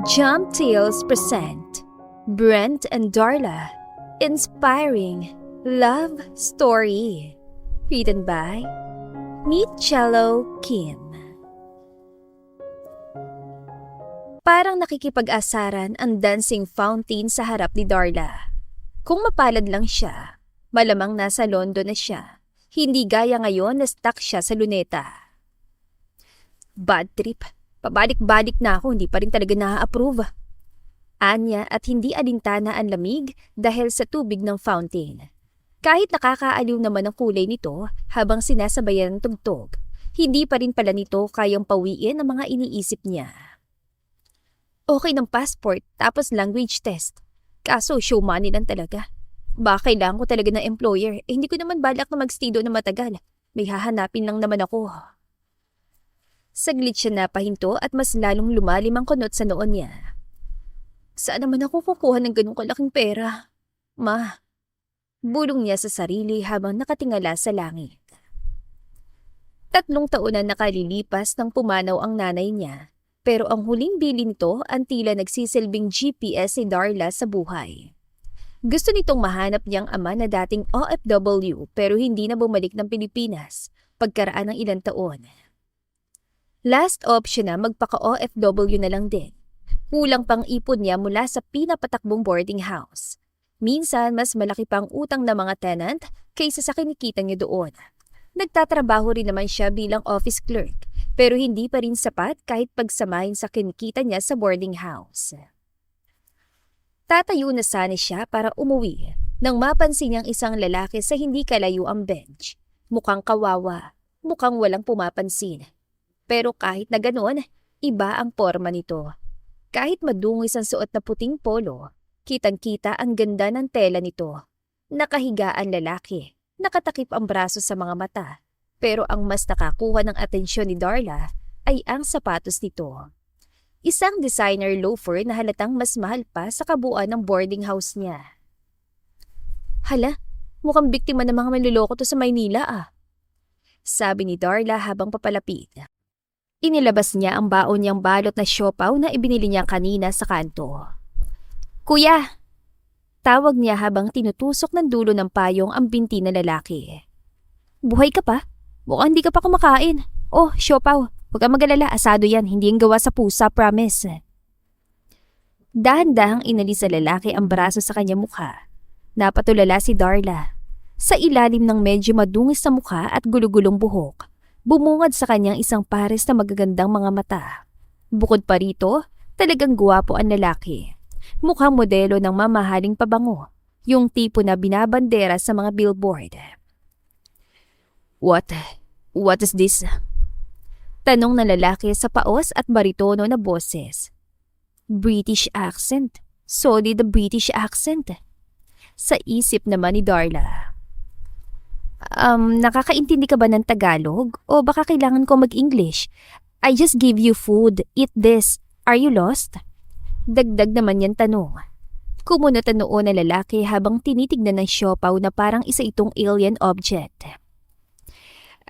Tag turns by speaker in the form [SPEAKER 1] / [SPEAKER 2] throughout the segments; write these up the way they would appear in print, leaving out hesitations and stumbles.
[SPEAKER 1] Jump Tales present Brent and Darla Inspiring Love Story. Written by Michelo Kim. Parang nakikipag-asaran ang dancing fountain sa harap ni Darla. Kung mapalad lang siya, malamang nasa London na siya. Hindi gaya ngayon na stuck siya sa Luneta. Bad trip. Pabalik-balik na ako, hindi pa rin talaga na-approve. Anya at hindi alintana ang lamig dahil sa tubig ng fountain. Kahit nakakaaliw naman ang kulay nito habang sinasabayan ng tugtog, hindi pa rin pala nito kayang pawiin ang mga iniisip niya. Okay ng passport tapos language test. Kaso show money lang talaga. Baka kailangan ko talaga ng employer, hindi ko naman balak na magstido na matagal. May hahanapin lang naman ako. Saglit siya napahinto at mas lalong lumalim ang kunot sa noon niya. Saan naman ako kukuha ng ganung kalaking pera? Ma, bulong niya sa sarili habang nakatingala sa langit. 3 taon na nakalilipas nang pumanaw ang nanay niya, pero ang huling bili nito ang tila nagsisilbing GPS si Darla sa buhay. Gusto nitong mahanap niyang ama na dating OFW pero hindi na bumalik ng Pilipinas pagkaraan ng ilang taon. Last option na magpaka-OFW na lang din. Kulang pang ipon niya mula sa pinapatakbong boarding house. Minsan mas malaki pang utang ng mga tenant kaysa sa kinikita niya doon. Nagtatrabaho rin naman siya bilang office clerk pero hindi pa rin sapat kahit pagsamahin sa kinikita niya sa boarding house. Tatayo na sana siya para umuwi nang mapansin niyang isang lalaki sa hindi kalayo ang bench. Mukhang kawawa, mukhang walang pumapansin. Pero kahit na ganoon, iba ang porma nito. Kahit madungis ang suot na puting polo, kitang-kita ang ganda ng tela nito. Nakahiga ang lalaki, nakatakip ang braso sa mga mata. Pero ang mas nakakuha ng atensyon ni Darla ay ang sapatos nito. Isang designer loafer na halatang mas mahal pa sa kabuuan ng boarding house niya. Hala, mukhang biktima ng mga manluloko to sa Maynila sabi ni Darla habang papalapit. Inilabas niya ang baon niyang balot na siopaw na ibinili niya kanina sa kanto. Kuya! Tawag niya habang tinutusok ng dulo ng payong ang binti na lalaki. Buhay ka pa? Mukhang hindi ka pa kumakain. Oh, siopaw. Huwag kang mag-alala, asado yan. Hindi yung gawa sa pusa, promise. Dahan-dahang inalis sa lalaki ang braso sa kanyang mukha. Napatulala si Darla. Sa ilalim ng medyo madungis na mukha at gulugulong buhok, bumungad sa kanyang isang pares na magagandang mga mata. Bukod pa rito, talagang guwapo ang lalaki. Mukhang modelo ng mamahaling pabango, yung tipo na binabandera sa mga billboard. What is this? Tanong ng lalaki sa paos at baritono na boses. British accent. Solid British accent. Sa isip naman ni Darla. Nakakaintindi ka ba ng Tagalog? O baka kailangan ko mag-English? I just give you food. Eat this. Are you lost? Dagdag naman yan tanong. Kumunot ang noo na lalaki habang tinitignan ng siopaw na parang isa itong alien object.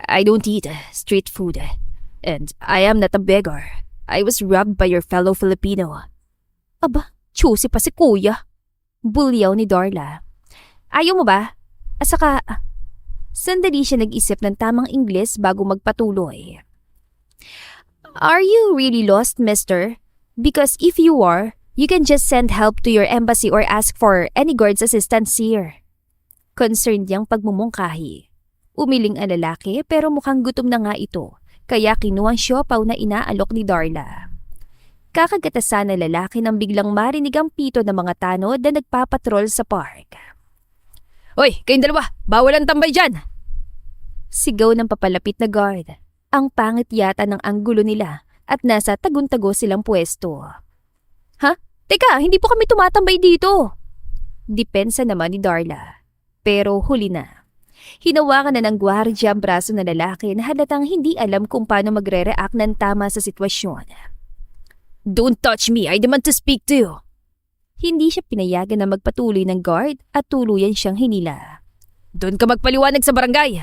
[SPEAKER 1] I don't eat street food. And I am not a beggar. I was robbed by your fellow Filipino. Aba, choosy pa si kuya. Bulyaw ni Darla. Ayaw mo ba? Asaka, sandali siya nag-isip ng tamang Ingles bago magpatuloy. Are you really lost, mister? Because if you are, you can just send help to your embassy or ask for any guard's assistance here. Concerned niyang pagmumungkahi. Umiling ang lalaki pero mukhang gutom na nga ito. Kaya kinuwang siopaw na inaalok ni Darla. Kakagatasan na lalaki nang biglang marinig ang pito ng mga tanod na nagpapatrol sa park. Hoy, kayong dalawa! Bawal ang tambay dyan! Sigaw ng papalapit na guard. Ang pangit yata ng anggulo nila at nasa tagun-tago silang pwesto. Ha? Teka, hindi po kami tumatambay dito! Depensa naman ni Darla. Pero huli na. Hinawakan na ng gwardya ang braso ng lalaki na halatang hindi alam kung paano magre-react ng tama sa sitwasyon. Don't touch me, I demand to speak to you. Hindi siya pinayagan na magpatuloy ng guard at tuluyan siyang hinila. Doon ka magpaliwanag sa barangay.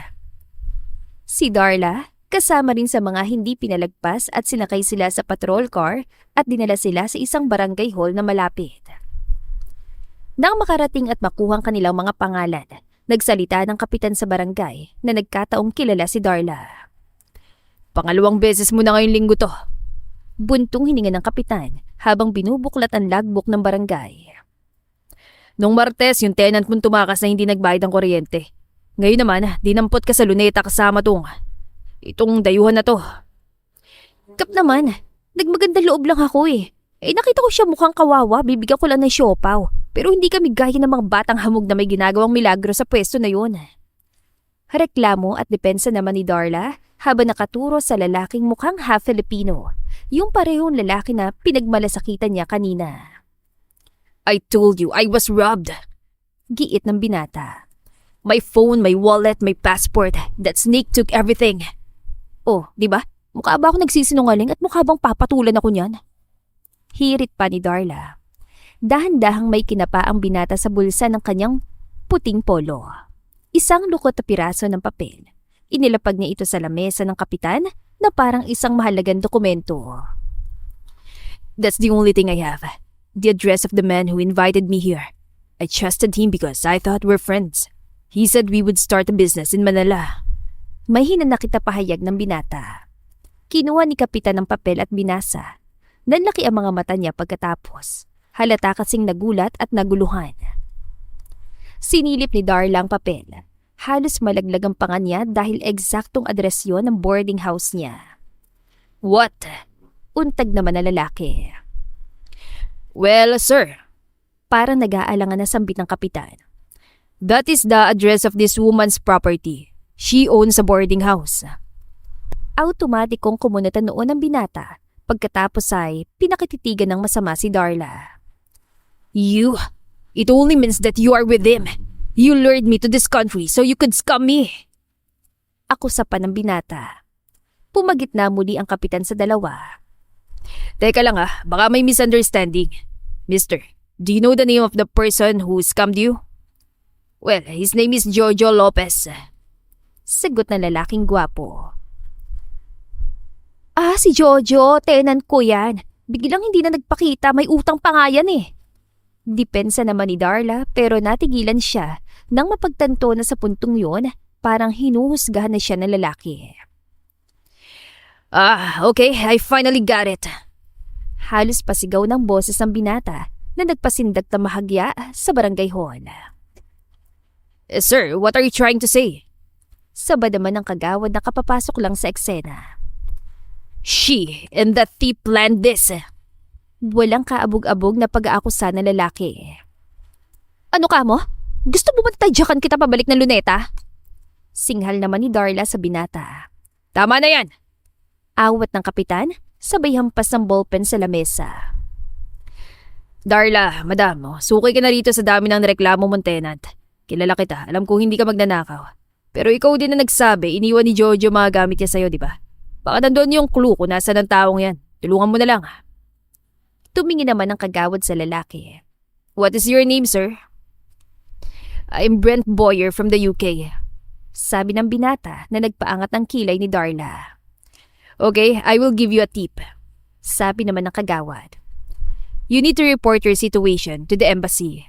[SPEAKER 1] Si Darla, Kasama rin sa mga hindi pinalagpas at sinakay sila sa patrol car at dinala sila sa isang barangay hall na malapit. Nang makarating at makuhang kanilang mga pangalan, nagsalita ng kapitan sa barangay na nagkataong kilala si Darla. "Pangalawang beses mo na ngayong linggo to." Buntong hininga ng kapitan habang binubuklat ang logbook ng barangay. "Nung Martes, yung tenant mong tumakas na hindi nagbayad ng kuryente. Ngayon naman, dinampot ka sa luneta kasama itong dayuhan na to." "Kap naman, nagmaganda loob lang ako eh. Nakita ko siya mukhang kawawa, bibigyan ko lang ng siopaw. Pero hindi kami gaya ng mga batang hamog na may ginagawang milagro sa pwesto na yun." Reklamo at depensa naman ni Darla habang nakaturo sa lalaking mukhang half Filipino, yung parehong lalaki na pinagmalasakitan niya kanina. "I told you, I was robbed," giit ng binata. "My phone, my wallet, my passport. That snake took everything." "Oh, di ba? Mukha ba ako nagsisinungaling at mukha bang papatulan ako niyan?" Hirit pa ni Darla. Dahan-dahang may kinapa ang binata sa bulsa ng kanyang puting polo. Isang lukot na piraso ng papel. Inilapag niya ito sa lamesa ng kapitan na parang isang mahalagang dokumento. "That's the only thing I have. The address of the man who invited me here. I trusted him because I thought we're friends. He said we would start a business in Manila." May hinanakit na pahayag ng binata. Kinuha ni kapitan ng papel at binasa. Nanlaki ang mga mata niya pagkatapos. Halata kasing nagulat at naguluhan. Sinilip ni Darla ang papel. Halos malaglag ang panga niya dahil eksaktong address yon ng boarding house niya. "What?" Untag naman na lalaki. "Well, sir," parang nag-aalangan na sambit ng kapitan. "That is the address of this woman's property. She owns a boarding house." Automatikong kumunatan noon ang binata. Pagkatapos ay pinakititigan ng masama si Darla. It only means that you are with him. You lured me to this country so you could scam me." Akusa pa ng binata. Pumagit na muli ang kapitan sa dalawa. "Teka lang baka may misunderstanding. Mister, do you know the name of the person who scammed you?" "Well, his name is Jojo Lopez." Sagot ng lalaking gwapo. Si Jojo, tenant ko yan. Biglang hindi na nagpakita, may utang pa nga yan eh." Depensa naman ni Darla pero natigilan siya nang mapagtanto na sa puntong yon parang hinuhusgahan na siya ng lalaki. Okay, I finally got it." Halos pasigaw ng boses ng binata na nagpasindak na mahagya sa barangay hall. "Sir, what are you trying to say?" Sabad naman ng kagawad na kapapasok lang sa eksena. "She and that thief planned this." Walang kaabog-abog na pag-aakusa ng lalaki. "Ano ka mo? Gusto mo bang tadyakan kita pabalik ng luneta?" Singhal naman ni Darla sa binata. "Tama na yan!" Awat ng kapitan, sabay hampas ng ballpen sa lamesa. "Darla, madam, suki ka na rito sa dami ng reklamo mong tenant. Kilala kita, alam kong hindi ka magnanakaw. Pero ikaw din na nagsabi, iniwan ni Jojo mga gamit niya sa'yo, di ba? Baka nandun yung clue kung nasa ng taong yan. Tulungan mo na lang." Tumingin naman ang kagawad sa lalaki. "What is your name, sir?" "I'm Brent Boyer from the UK." Sabi ng binata na nagpaangat ng kilay ni Darla. "Okay, I will give you a tip." Sabi naman ng kagawad. "You need to report your situation to the embassy."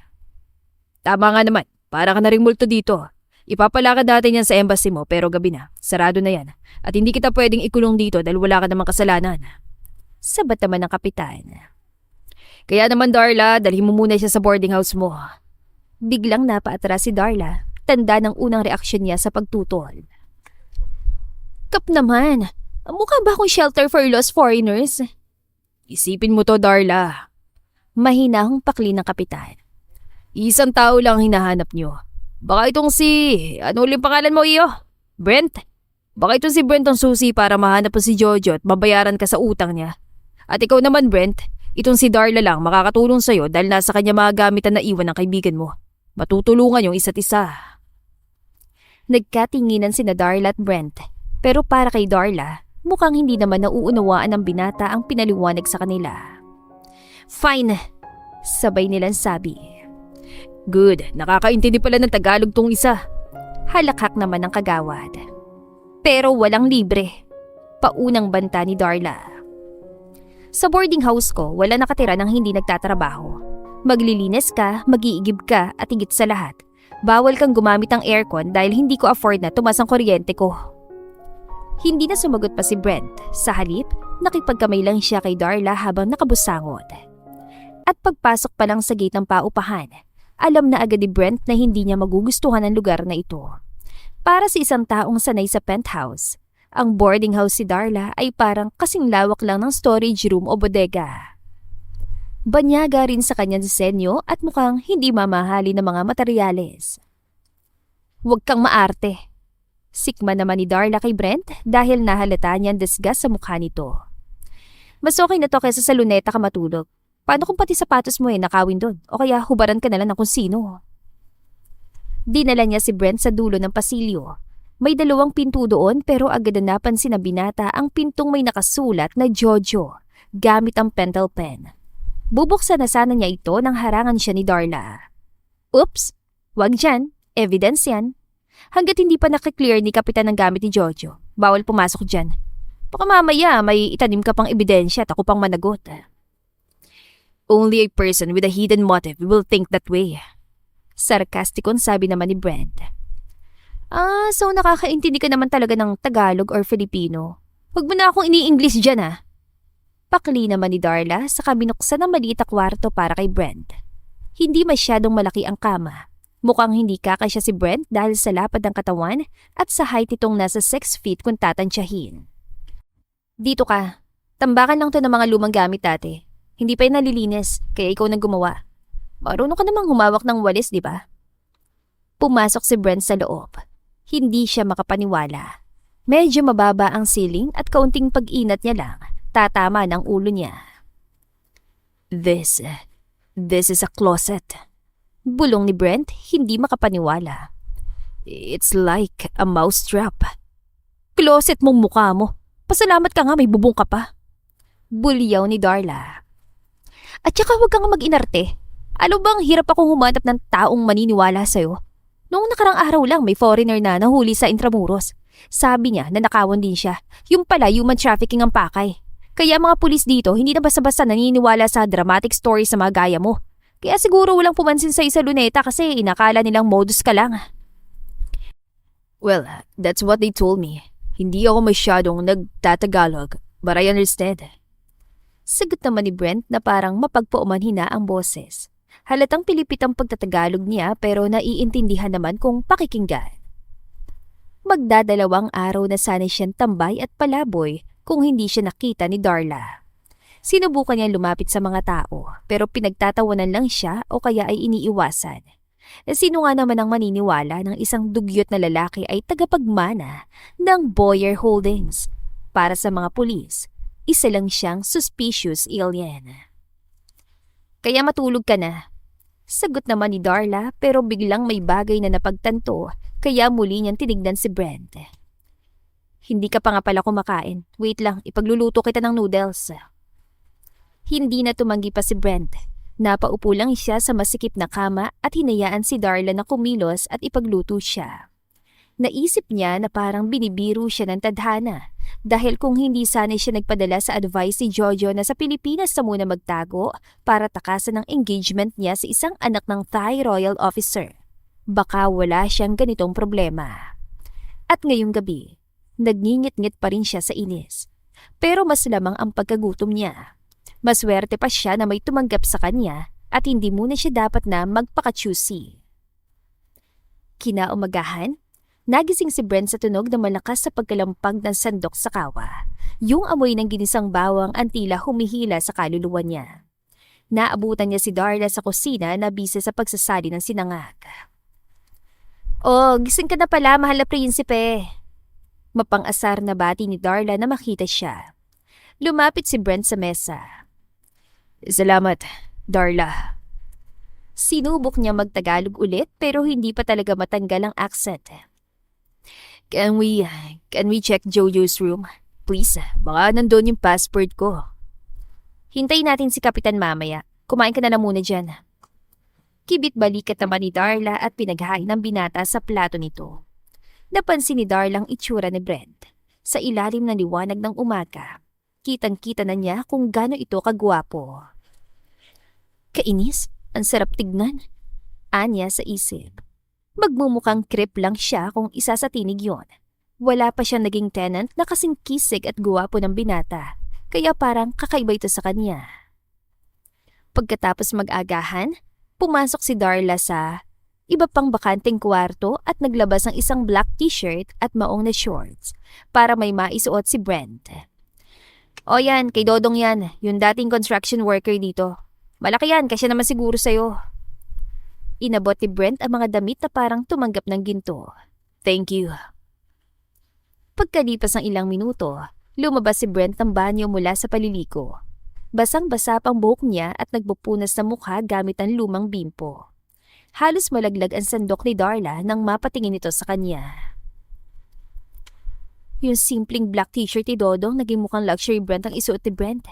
[SPEAKER 1] "Tama nga naman, para ka na ring multo dito. Ipapalakad natin yan sa embassy mo pero gabi na, sarado na yan. At hindi kita pwedeng ikulong dito dahil wala ka namang kasalanan." Sabat naman ng kapitan. "Kaya naman Darla, dalhin mo muna siya sa boarding house mo." Biglang napaatras si Darla, tanda ng unang reaksyon niya sa pagtutol. "Kap naman, mukha ba akong shelter for lost foreigners?" "Isipin mo to Darla." Mahinahong pakli ng kapitan. "Isang tao lang hinahanap nyo. Baka itong ano ulit pangalan mo iyo? Brent? Baka itong si Brent ang susi para mahanap po si Jojo at mabayaran ka sa utang niya. At ikaw naman Brent, itong si Darla lang makakatulong sa'yo dahil nasa kanya mga gamitan na iwan ng kaibigan mo. Matutulungan yung isa't isa." Nagkatinginan sina Darla at Brent, pero para kay Darla, mukhang hindi naman nauunawaan ng binata ang pinaliwanag sa kanila. "Fine," sabay nilang sabi. "Good, nakakaintindi pala ng Tagalog tong isa." Halakhak naman ng kagawad. "Pero walang libre." Paunang banta ni Darla. Sa boarding house ko, wala nakatira ng hindi nagtatrabaho. Maglilinis ka, mag-iigib ka, at higit sa lahat, bawal kang gumamit ng aircon dahil hindi ko afford na tumas ang kuryente ko. Hindi na sumagot pa si Brent. Sa halip, nakipagkamay lang siya kay Darla habang nakabusangot. At pagpasok pa lang sa gate ng paupahan, alam na agad ni Brent na hindi niya magugustuhan ang lugar na ito. Para sa isang taong sanay sa penthouse, ang boarding house si Darla ay parang kasing lawak lang ng storage room o bodega. Banyaga rin sa kanyang disenyo at mukhang hindi mamahali ng mga materyales. Huwag kang maarte. Sikma naman ni Darla kay Brent dahil nahalata niya ang disgust sa mukha nito. Mas okay na to kaysa sa luneta ka matulog. Paano kung pati sapatos mo nakawin doon o kaya hubaran ka na lang ng kung sino? Dinala niya si Brent sa dulo ng pasilyo. May 2 pinto doon pero agad na napansin na binata ang pintong may nakasulat na Jojo gamit ang pentel pen. Bubuksan na sana niya ito nang harangan siya ni Darla. Oops! Wag dyan. Evidence yan. Hanggat hindi pa nakiklear ni Kapitan ang gamit ni Jojo, bawal pumasok dyan. Baka mamaya may itanim ka pang ebidensya at ako pang managot. Only a person with a hidden motive will think that way. Sarkastikon sabi naman ni Brent. So nakakaintindi ka naman talaga ng Tagalog or Filipino. Huwag mo na akong ini-English dyan Pakli naman ni Darla sa kabinuksan ng maliit na kwarto para kay Brent. Hindi masyadong malaki ang kama. Mukhang hindi kakasya si Brent dahil sa lapad ng katawan at sa height nitong nasa 6 feet kung tatansyahin. Dito ka. Tambakan lang to ng mga lumang gamit dati. Hindi pa yung nalilinis, kaya ikaw nang gumawa. Marunong ka namang humawak ng walis, di ba? Pumasok si Brent sa loob. Hindi siya makapaniwala. Medyo mababa ang ceiling at kaunting pag-inat niya lang, tatama ng ulo niya. This is a closet. Bulong ni Brent, hindi makapaniwala. It's like a mousetrap. Closet mong mukha mo. Pasalamat ka nga may bubong ka pa. Bulyaw ni Darla. At saka huwag kang mag-inarte. Alam bang hirap akong humanap ng taong maniniwala sa'yo? Noong nakarang araw lang may foreigner na nahuli sa Intramuros. Sabi niya na nakawan din siya. Yung pala human trafficking ang pakay. Kaya mga pulis dito hindi na basta-basta naniniwala sa dramatic story sa mga gaya mo. Kaya siguro walang pumansin sa isa luneta kasi inakala nilang modus ka lang. Well, that's what they told me. Hindi ako masyadong nagtatagalog, but I understand. Sagot naman ni Brent na parang mapagpaumanhina ang boses. Halatang pilipit ang pagtatagalog niya pero naiintindihan naman kung pakikinggan. Magdadalawang araw na sana siyang tambay at palaboy kung hindi siya nakita ni Darla. Sinubukan niyang lumapit sa mga tao pero pinagtatawanan lang siya o kaya ay iniiwasan. Sino nga naman ang maniniwala ng isang dugyot na lalaki ay tagapagmana ng Boyer Holdings? Para sa mga pulis, isa lang siyang suspicious alien. Kaya matulog ka na. Sagot naman ni Darla pero biglang may bagay na napagtanto kaya muli niyang tinignan si Brent. Hindi ka pa nga pala kumakain. Wait lang, ipagluluto kita ng noodles. Hindi na tumanggi pa si Brent. Napaupo lang siya sa masikip na kama at hinayaan si Darla na kumilos at ipagluto siya. Naisip niya na parang binibiro siya ng tadhana dahil kung hindi sana siya nagpadala sa advice ni Jojo na sa Pilipinas na muna magtago para takasan ang engagement niya sa isang anak ng Thai royal officer. Baka wala siyang ganitong problema. At ngayong gabi, nagngingit-ngit pa rin siya sa inis. Pero mas lamang ang pagkagutom niya. Maswerte pa siya na may tumanggap sa kanya at hindi muna siya dapat na magpaka-choosy. Kinaumagahan, nagising si Brent sa tunog na malakas sa pagkalampag ng sandok sa kawa. Yung amoy ng ginisang bawang ang tila humihila sa kaluluwa niya. Naabutan niya si Darla sa kusina na busy sa pagsasali ng sinangag. Oh, gising ka na pala, mahal na prinsipe. Mapang-asar na bati ni Darla na makita siya. Lumapit si Brent sa mesa. Salamat, Darla. Sinubok niya magtagalog ulit pero hindi pa talaga matanggal ang accent. Can we check Jojo's room? Please, baka nandun yung passport ko. Hintayin natin si Kapitan mamaya. Kumain ka na lang muna dyan. Kibit-balikat naman ni Darla at pinaghain ng binata sa plato nito. Napansin ni Darla ang itsura ni Brent. Sa ilalim ng liwanag ng umaga, kitang-kita na niya kung gaano ito kagwapo. Kainis, ang sarap tignan. Anya sa isip. Magmumukhang creep lang siya kung isa sa tinig yon. Wala pa siya naging tenant na kasing kisig at guwapo ng binata, kaya parang kakaiba ito sa kanya. Pagkatapos mag-agahan, pumasok si Darla sa iba pang bakanteng kwarto at naglabas ng isang black t-shirt at maong na shorts para may maisuot si Brent. O yan, kay Dodong yan, yung dating construction worker dito. Malaki yan, kasi naman siguro sa'yo. Inabot ni Brent ang mga damit na parang tumanggap ng ginto. Thank you. Pagkalipas ng ilang minuto, lumabas si Brent ng banyo mula sa paliliko. Basang-basa pang buhok niya at nagpupunas ng mukha gamit ang lumang bimpo. Halos malaglag ang sandok ni Darla nang mapatingin ito sa kanya. Yung simpleng black t-shirt ni Dodong naging mukhang luxury brand ang isuot ni Brent.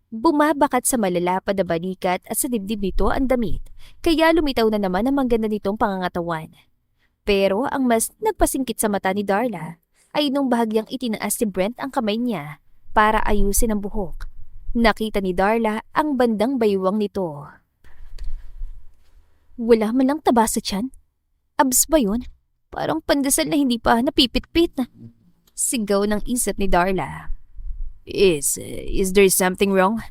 [SPEAKER 1] Bumabakat sa malalapad na balikat at sa dibdib nito ang damit, kaya lumitaw na naman ang mangganda nitong pangangatawan. Pero ang mas nagpasingkit sa mata ni Darla ay nung bahagyang itinaas ni Brent ang kamay niya para ayusin ang buhok. Nakita ni Darla ang bandang baywang nito. Wala man lang taba sa tiyan. Abs ba yun? Parang pandesal na hindi pa napipit-pit. Sigaw ng isip ni Darla. Is there something wrong?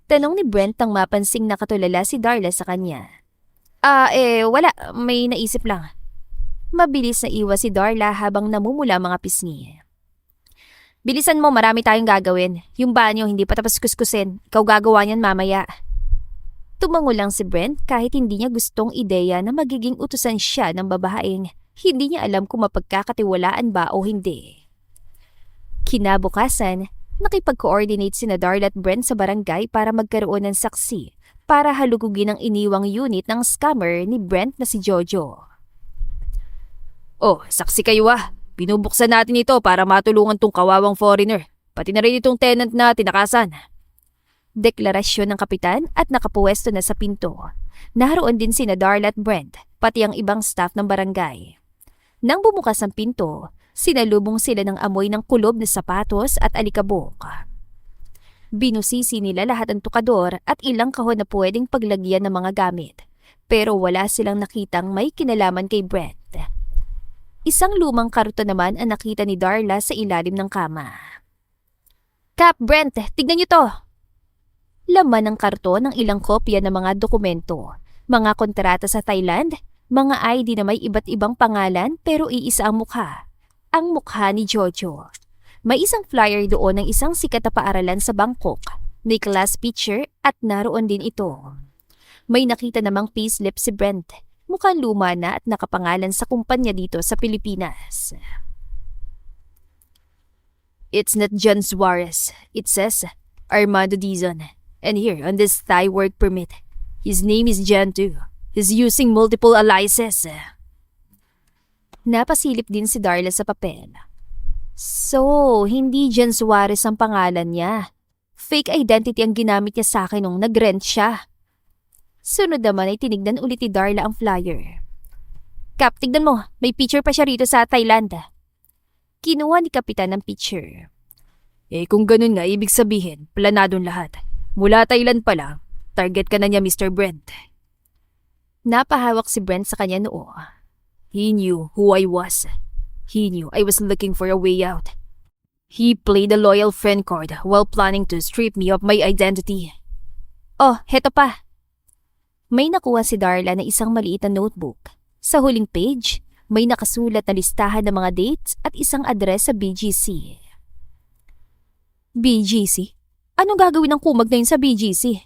[SPEAKER 1] Tanong ni Brent nang mapansing nakatulala si Darla sa kanya. Wala. May naisip lang. Mabilis na iwas si Darla habang namumula mga pisngi. Bilisan mo, marami tayong gagawin. Yung banyo hindi pa tapos kuskusin. Ikaw gagawa niyan mamaya. Tumango lang si Brent kahit hindi niya gustong ideya na magiging utusan siya ng babaeng hindi niya alam kung mapagkakatiwalaan ba o hindi. Kinabukasan, nakipag-coordinate sina Darla at Brent sa barangay para magkaroon ng saksi para halugugin ang iniwang unit ng scammer ni Brent na si Jojo. Oh, saksi kayo ah. Binubuksan natin ito para matulungan tong kawawang foreigner. Pati na rin itong tenant na tinakasan. Deklarasyon ng kapitan at nakapuwesto na sa pinto. Naroon din sina Darla at Brent, pati ang ibang staff ng barangay. Nang bumukas ang pinto, sinalubong sila ng amoy ng kulob na sapatos at alikabok. Binusisi nila lahat ang tukador at ilang kahon na pwedeng paglagyan ng mga gamit. Pero wala silang nakitang may kinalaman kay Brent. Isang lumang karton naman ang nakita ni Darla sa ilalim ng kama. Cap, Brent, tignan niyo to! Laman ng karton ng ilang kopya ng mga dokumento, mga kontrata sa Thailand, mga ID na may iba't ibang pangalan pero iisa ang mukha. Ang mukha ni Jojo. May isang flyer doon ng isang sikat na paaralan sa Bangkok. May class picture at naroon din ito. May nakita namang payslip si Brent. Mukhang luma na at nakapangalan sa kumpanya dito sa Pilipinas. It's not John Suarez. It says Armando Dizon. And here, on this Thai work permit, his name is John too. He's using multiple aliases. Napasilip din si Darla sa papel. So, hindi John Suarez ang pangalan niya. Fake identity ang ginamit niya sa akin nung nag-rent siya. Sunod naman ay tinignan ulit ni Darla ang flyer. Kap, tignan mo, may picture pa siya rito sa Thailand. Kinuha ni Kapitan ang picture. Kung ganun nga, ibig sabihin, planadong lahat. Mula Thailand pa lang, target ka na niya, Mr. Brent. Napahawak si Brent sa kanya noo. He knew who I was. He knew I was looking for a way out. He played a loyal friend card while planning to strip me of my identity. Oh, heto pa. May nakuha si Darla na isang maliit na notebook. Sa huling page, may nakasulat na listahan ng mga dates at isang address sa BGC. BGC? Anong gagawin ng kumag na yun sa BGC?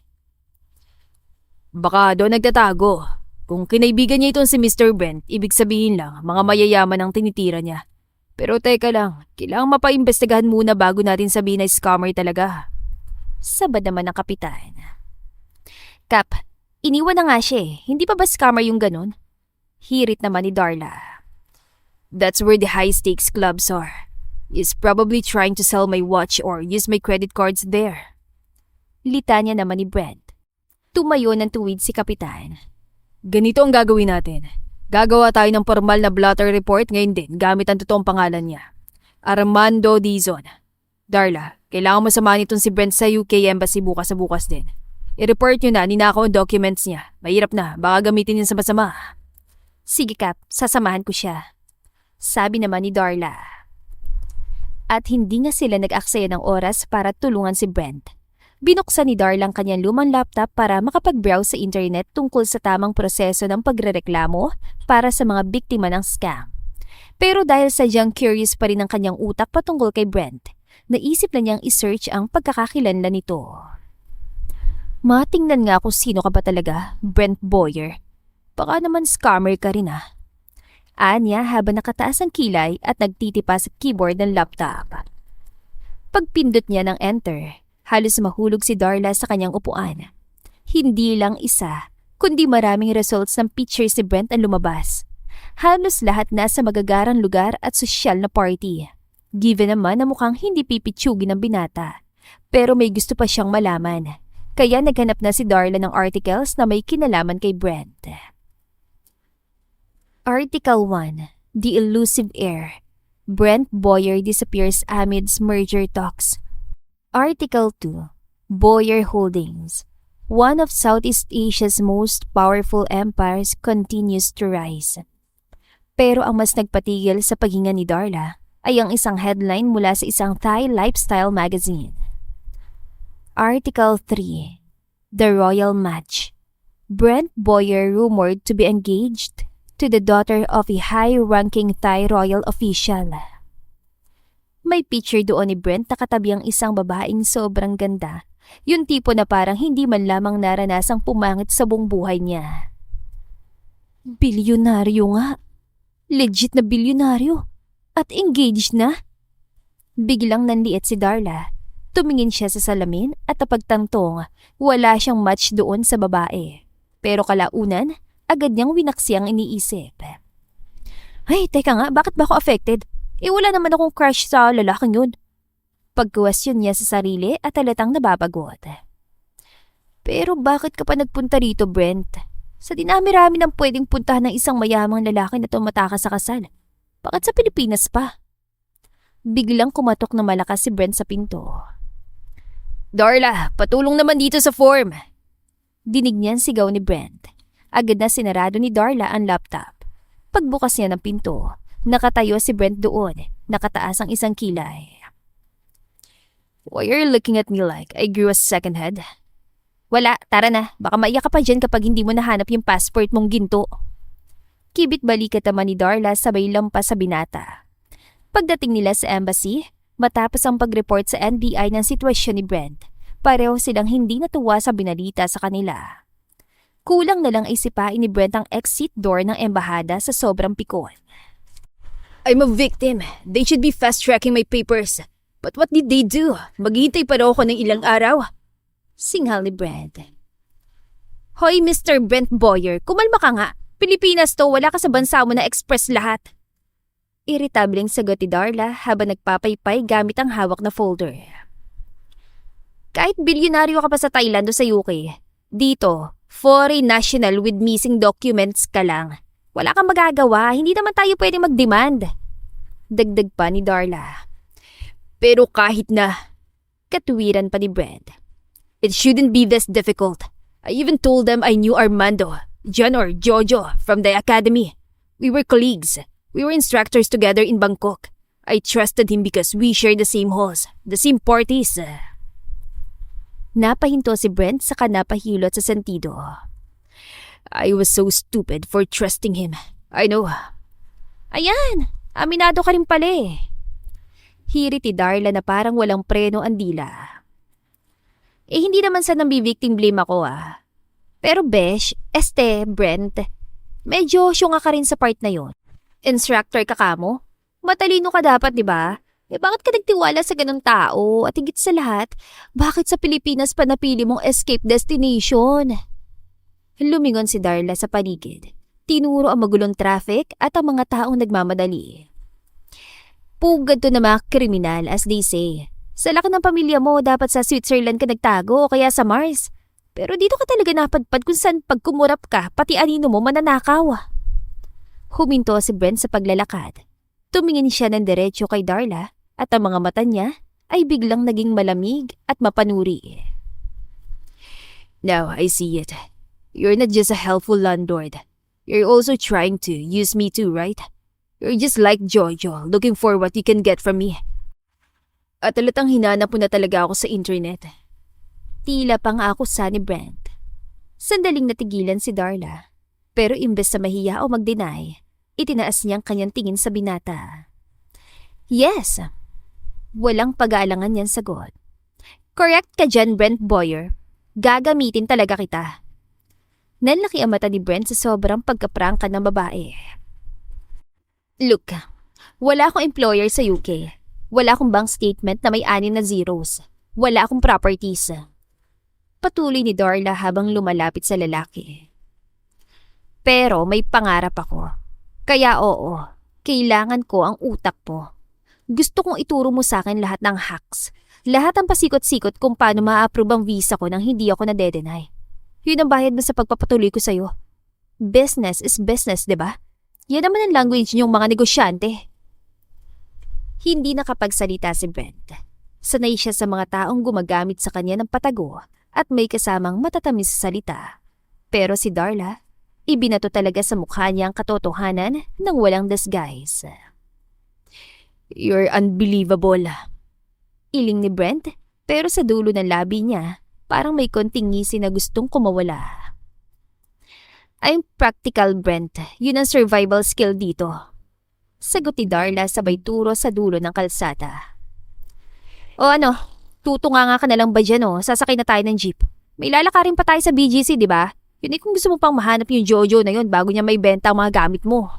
[SPEAKER 1] Baka doon nagtatago. Kung kinaibigan niya itong si Mr. Brent, ibig sabihin lang, mga mayayaman ang tinitira niya. Pero teka lang, kailangang mapaimbestigahan muna bago natin sabihin na scammer talaga. Sabad naman ang kapitan. Kap, iniwan na nga siya eh. Hindi pa ba scammer yung ganun? Hirit naman ni Darla. That's where the high-stakes clubs are. He's probably trying to sell my watch or use my credit cards there. Litanya naman ni Brent. Tumayo ng tuwid si Kapitan. Ganito ang gagawin natin. Gagawa tayo ng formal na blotter report ngayon din gamit ang totoong pangalan niya.
[SPEAKER 2] Armando Dizon. Darla, kailangan mo samahan itong si Brent sa UK Embassy bukas sa bukas din. I-report nyo na, ninakaw ang documents niya. Mahirap na, baka gamitin niya sa masama.
[SPEAKER 1] Sige Kap, sasamahan ko siya. Sabi naman ni Darla. At hindi nga sila nag-aksaya ng oras para tulungan si Brent. Binuksan ni Darla ang kanyang lumang laptop para makapag-browse sa internet tungkol sa tamang proseso ng pagrereklamo para sa mga biktima ng scam. Pero dahil sadyang curious pa rin ang kanyang utak patungkol kay Brent, naisip na niyang isearch ang pagkakakilanlan nito. Matingnan nga kung sino ka ba talaga, Brent Boyer. Baka naman scammer ka rin ah. Anya habang nakataas ang kilay at nagtitipa sa keyboard ng laptop. Pagpindot niya ng enter, halos mahulog si Darla sa kanyang upuan. Hindi lang isa, kundi maraming results ng picture si Brent ang lumabas. Halos lahat nasa magagarang lugar at sosyal na party. Given naman na mukhang hindi pipitsugin ng binata. Pero may gusto pa siyang malaman. Kaya naghanap na si Darla ng articles na may kinalaman kay Brent. Article 1. The Elusive Heir. Brent Boyer disappears amidst merger talks. Article 2. Boyer Holdings. One of Southeast Asia's most powerful empires continues to rise. Pero ang mas nagpatigil sa paghinga ni Darla ay ang isang headline mula sa isang Thai lifestyle magazine. Article 3. The Royal Match. Brent Boyer rumored to be engaged to the daughter of a high-ranking Thai royal official. May picture doon ni Brent na katabi ang isang babaeng sobrang ganda. Yung tipo na parang hindi man lamang naranasang pumangit sa buong buhay niya. Bilyonaryo nga. Legit na bilyonaryo. At engaged na. Biglang nanliit si Darla. Tumingin siya sa salamin at napagtantong wala siyang match doon sa babae. Pero kalaunan, agad niyang winaksi ang iniisip. Ay, teka nga, bakit ba ako affected? Wala naman akong crush sa lalaking yun. Pagkuwestiyon niya sa sarili at halatang nababagot. Pero bakit ka pa nagpunta rito, Brent? Sa dinami-rami ng pwedeng puntahan ng isang mayamang lalaki na tumataka sa kasal. Bakit sa Pilipinas pa? Biglang kumatok na malakas si Brent sa pinto. Darla, patulong naman dito sa form. Dinig niyan sigaw ni Brent. Agad na sinarado ni Darla ang laptop. Pagbukas niya ng pinto, nakatayo si Brent doon, nakataas ang isang kilay. Why are you looking at me like I grew a second head? Wala, tara na. Baka maiyak ka pa dyan kapag hindi mo nahanap yung passport mong ginto. Kibit balikat naman ni Darla sabay lampas sa binata. Pagdating nila sa embassy, matapos ang pag-report sa NBI ng sitwasyon ni Brent, pareho silang hindi natuwa sa binalita sa kanila. Kulang na lang ay sipain ni Brent ang exit door ng embahada sa sobrang pikon.
[SPEAKER 2] I'm a victim. They should be fast-tracking my papers. But what did they do? Maghihintay pa raw ako ng ilang araw.
[SPEAKER 1] Singhal ni Brent.
[SPEAKER 2] Hoy, Mr. Brent Boyer, kumalma ka nga. Pilipinas to, wala ka sa bansa mo na express lahat.
[SPEAKER 1] Iritableng sagot ni Darla habang nagpapaypay gamit ang hawak na folder. Kahit bilyonaryo ka pa sa Thailand o sa UK, dito, foreign national with missing documents ka lang. Wala kang magagawa, hindi naman tayo pwedeng mag-demand. Dagdag pa ni Darla.
[SPEAKER 2] Pero kahit na,
[SPEAKER 1] katuwiran pa ni Brent.
[SPEAKER 2] It shouldn't be this difficult. I even told them I knew Armando, John or Jojo from the academy. We were colleagues. We were instructors together in Bangkok. I trusted him because we shared the same halls, the same parties.
[SPEAKER 1] Napahinto si Brent saka napahilot sa sentido.
[SPEAKER 2] I was so stupid for trusting him. I know.
[SPEAKER 1] Ayan, aminado ka rin pala eh. Hirit ni Darla na parang walang preno ang dila. Hindi naman sa nambibictim blame ako ah. Pero besh, Brent, medyo syunga ka rin sa part na yon. Instructor ka kamo? Matalino ka dapat, di ba? Bakit ka nagtiwala sa ganung tao? At higit sa lahat, bakit sa Pilipinas pa napili mong escape destination? Lumingon si Darla sa paligid. Tinuro ang magulong traffic at ang mga taong nagmamadali. Pugad to na mga kriminal, as they say. Sa laki ng pamilya mo, dapat sa Switzerland ka nagtago o kaya sa Mars. Pero dito ka talaga napadpad kung saan pag kumurap ka, pati anino mo mananakaw. Huminto si Brent sa paglalakad. Tumingin siya ng diretso kay Darla at ang mga mata niya ay biglang naging malamig at mapanuri.
[SPEAKER 2] Now I see it. You're not just a helpful landlord. You're also trying to use me too, right? You're just like Jojo, looking for what you can get from me. At talatang hinanap mo na talaga ako sa internet.
[SPEAKER 1] Tila pang ako sa ni Brent. Sandaling natigilan si Darla, pero imbes na mahiya o mag-deny, itinaas niyang kanyang tingin sa binata. Yes. Walang pag-aalangan niyang sagot. Correct ka dyan, Brent Boyer. Gagamitin talaga kita. Nanlaki ang mata ni Brent sa sobrang pagkaprangka ng babae. Look, wala akong employer sa UK. Wala akong bank statement na may 6 na zeros. Wala akong properties. Patuloy ni Darla habang lumalapit sa lalaki. Pero may pangarap ako. Kaya oo, kailangan ko ang utak mo. Gusto kong ituro mo sa akin lahat ng hacks. Lahat ng pasikot-sikot kung paano ma-approve ang visa ko nang hindi ako nade-deny. Yun ang bayad mo sa pagpapatuloy ko sa'yo. Business is business, di ba? Yan naman ang language niyong mga negosyante. Hindi nakapagsalita si Brent. Sanay siya sa mga taong gumagamit sa kanya ng patago at may kasamang matatamis sa salita. Pero si Darla, ibinato talaga sa mukha niya ang katotohanan ng walang disguise.
[SPEAKER 2] You're unbelievable.
[SPEAKER 1] Iling ni Brent, pero sa dulo ng labi niya, parang may konting ngisi na gustong kumawala. I'm practical, Brent. Yun ang survival skill dito. Sagot ni Darla sabay turo sa dulo ng kalsada. O ano, tutunga ka na lang ba dyan Sasakay na tayo ng jeep. May lalakarin pa tayo sa BGC, di ba? Yun kung gusto mo pang mahanap yung Jojo na yun bago niya may benta ang mga gamit mo.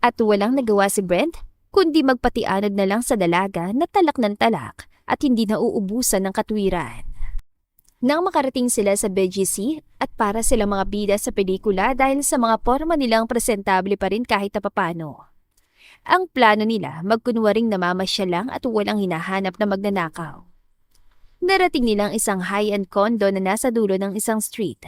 [SPEAKER 1] At walang nagawa si Brent, kundi magpatianod na lang sa dalaga na talak ng talak at hindi na uubusan ng katwiran. Nang makarating sila sa BGC at para silang mga bida sa pelikula dahil sa mga forma nilang presentable pa rin kahit na papano. Ang plano nila magkunwaring namamasya lang at walang hinahanap na magnanakaw. Narating nilang isang high-end condo na nasa dulo ng isang street.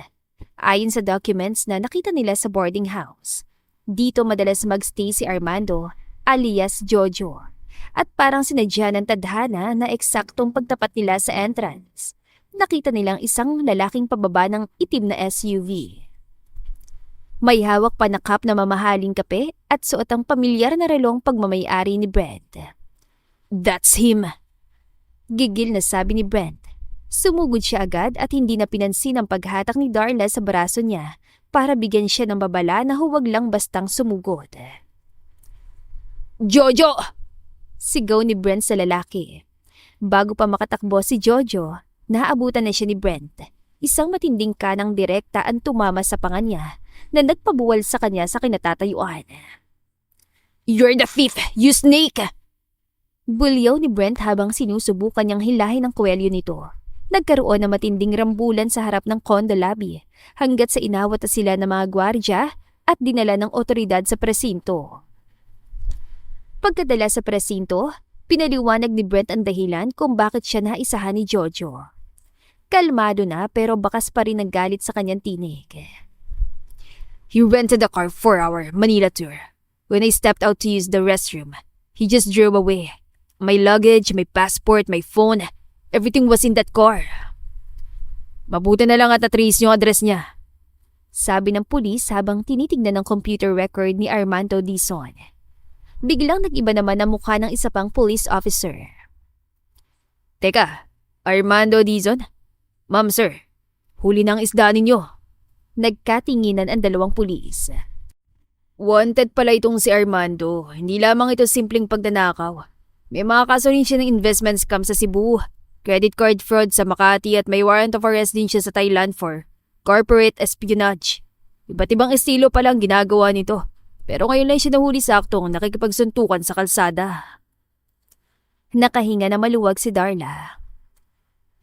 [SPEAKER 1] Ayon sa documents na nakita nila sa boarding house. Dito madalas magstay si Armando alias Jojo at parang sinadya ng tadhana na eksaktong pagtapat nila sa entrance. Nakita nilang isang lalaking pababa ng itim na SUV. May hawak pa na cup na mamahaling kape at suot ang pamilyar na relong pagmamayari ni Brent.
[SPEAKER 2] That's him!
[SPEAKER 1] Gigil na sabi ni Brent. Sumugod siya agad at hindi na pinansin ang paghatak ni Darla sa braso niya para bigyan siya ng babala na huwag lang bastang sumugod.
[SPEAKER 2] Jojo!
[SPEAKER 1] Sigaw ni Brent sa lalaki. Bago pa makatakbo si Jojo, naabutan na siya ni Brent. Isang matinding kanang direkta ang tumama sa panga niya na nagpabuwal sa kanya sa kinatatayuan.
[SPEAKER 2] You're the thief, you snake!
[SPEAKER 1] Bulyaw ni Brent habang sinusubukan niyang hilahin ang kwelyo nito. Nagkaroon ng matinding rambulan sa harap ng condo lobby hanggat sa inawat na sila ng mga gwardya at dinala ng otoridad sa presinto. Pagkadala sa presinto, pinaliwanag ni Brent ang dahilan kung bakit siya naisahan ni Jojo. Kalmado na pero bakas pa rin ang galit sa kanyang tinig.
[SPEAKER 2] He rented a car for our Manila tour. When I stepped out to use the restroom, he just drove away. My luggage, my passport, my phone, everything was in that car. Mabuti na lang at na-trace yung address niya.
[SPEAKER 1] Sabi ng pulis habang tinitignan ng computer record ni Armando Dizon. Biglang nag-iba naman ang mukha ng isa pang police officer.
[SPEAKER 2] Teka, Armando Dizon? Ma'am sir, huli na ang isda ninyo.
[SPEAKER 1] Nagkatinginan ang dalawang pulis.
[SPEAKER 2] Wanted pala itong si Armando. Hindi lamang ito simpleng pagnanakaw. May mga kaso rin siya ng investment scam sa Cebu, credit card fraud sa Makati at may warrant of arrest din siya sa Thailand for corporate espionage. Iba't ibang estilo palang ginagawa nito. Pero ngayon lang siya nahuli sa aktong nakikipagsuntukan sa kalsada.
[SPEAKER 1] Nakahinga na maluwag si Darla.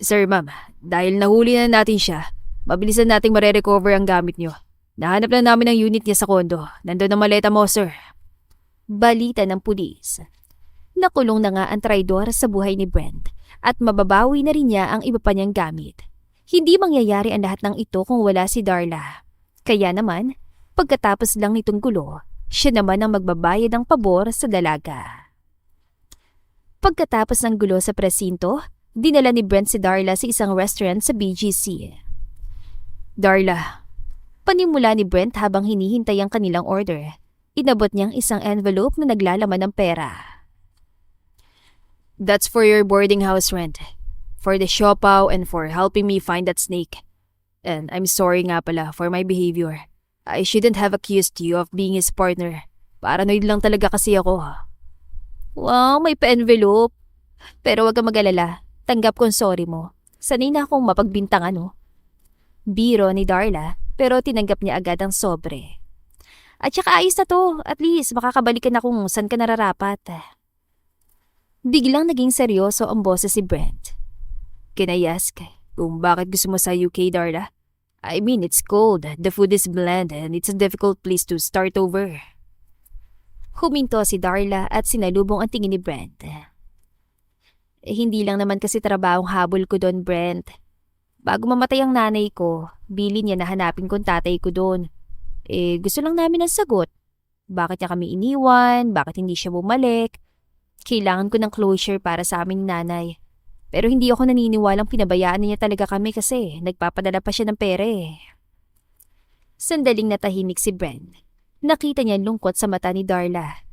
[SPEAKER 2] Sir, ma'am, dahil nahuli na natin siya, mabilisan nating mare-recover ang gamit niyo. Nahanap lang namin ang unit niya sa kondo. Nandun ang maleta mo, sir.
[SPEAKER 1] Balita ng pulis. Nakulong na nga ang traidor sa buhay ni Brent at mababawi na rin niya ang iba pa niyang gamit. Hindi mangyayari ang lahat ng ito kung wala si Darla. Kaya naman, pagkatapos lang nitong gulo, Siya naman ang magbabayad ng pabor sa dalaga. Pagkatapos ng gulo sa presinto, dinala ni Brent si Darla sa isang restaurant sa BGC.
[SPEAKER 2] Darla,
[SPEAKER 1] Panimula ni Brent habang hinihintay ang kanilang order. Inabot niyang isang envelope na naglalaman ng pera.
[SPEAKER 2] that's for your boarding house rent. For the siopaw and for helping me find that snake. And I'm sorry nga pala for my behavior. I shouldn't have accused you of being his partner. Paranoid lang talaga kasi ako.
[SPEAKER 1] Wow, may pa-envelope. Pero wag kang mag-alala. Tanggap ko ang sorry mo. Sanay na akong mapagbintangan, no? Biro ni Darla, pero tinanggap niya agad ang sobre. At saka ayos na to. At least makakabalik ka na kung saan ka nararapat. Biglang naging seryoso ang boses si Brent.
[SPEAKER 2] Can I ask kung bakit gusto mo sa UK, Darla? I mean, it's cold, the food is bland, and it's a difficult place to start over.
[SPEAKER 1] Huminto si Darla at sinalubong ang tingin ni Brent. Hindi lang naman kasi trabahong habol ko doon, Brent. Bago mamatay ang nanay ko, bilin niya na hanapin kong tatay ko doon. Gusto lang namin ng sagot. Bakit niya kami iniwan? Bakit hindi siya bumalik? Kailangan ko ng closure para sa aming nanay. Pero hindi ako naniniwalang pinabayaan niya talaga kami kasi nagpapadala pa siya ng pera eh. Sandaling natahimik si Brent. Nakita niya ang lungkot sa mata ni Darla.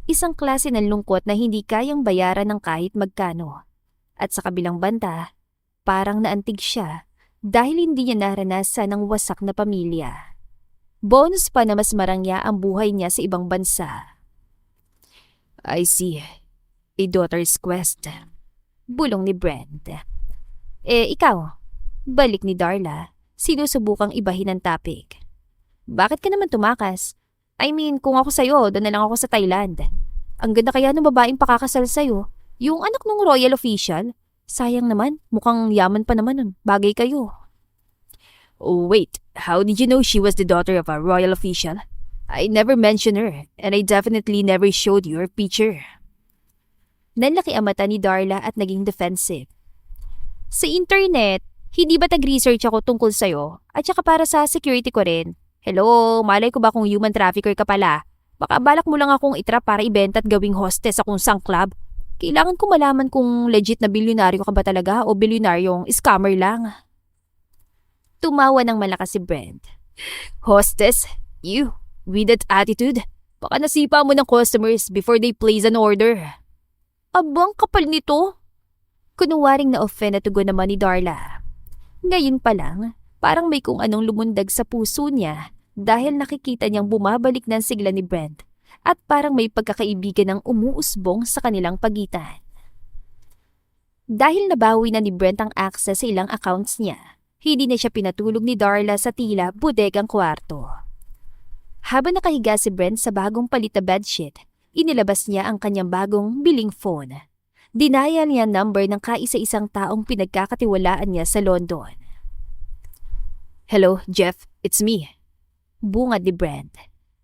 [SPEAKER 1] Isang klase ng lungkot na hindi kayang bayaran ng kahit magkano. At sa kabilang banda, parang naantig siya dahil hindi niya naranasan ang wasak na pamilya. Bonus pa na mas marangya ang buhay niya sa ibang bansa.
[SPEAKER 2] I see. A daughter's quest.
[SPEAKER 1] Bulong ni Brent. Ikaw? Balik ni Darla. Sinusubukang ibahin ang topic. Bakit ka naman tumakas? I mean, kung ako sa'yo, doon na lang ako sa Thailand. Ang ganda kaya ng babaeng pakakasal sa'yo. Yung anak ng royal official. Sayang naman, mukhang yaman pa naman nun. Bagay kayo.
[SPEAKER 2] Oh, wait. How did you know she was the daughter of a royal official? I never mentioned her, and I definitely never showed you her picture.
[SPEAKER 1] Nanlaki ang mata ni Darla at naging defensive. Sa internet, hindi ba tag-research ako tungkol sa'yo? At saka para sa security ko rin. Hello, malay ko ba kung human trafficker ka pala? Baka balak mo lang akong itrap para ibenta at gawing hostess sa kung sang club. Kailangan ko malaman kung legit na bilyonaryo ka ba talaga o bilyonaryong scammer lang. Tumawa ng malakas si Brent.
[SPEAKER 2] Hostess? You? With that attitude? Baka nasipa mo ng customers before they place an order.
[SPEAKER 1] Abang kapal nito. Kunwaring na-offend na tugon naman ni Darla. Ngayon pa lang, parang may kung anong lumundag sa puso niya dahil nakikita niyang bumabalik ng sigla ni Brent at parang may pagkakaibigan ng umuusbong sa kanilang pagitan. Dahil nabawi na ni Brent ang access sa ilang accounts niya, hindi na siya pinatulog ni Darla sa tila bodegang kwarto. Habang nakahiga si Brent sa bagong palit na bedsheet, inilabas niya ang kanyang bagong biling phone. Dinayal niya ang number ng kaisa-isang taong pinagkakatiwalaan niya sa London.
[SPEAKER 2] Hello, Jeff. It's me.
[SPEAKER 1] Bungad ni Brent.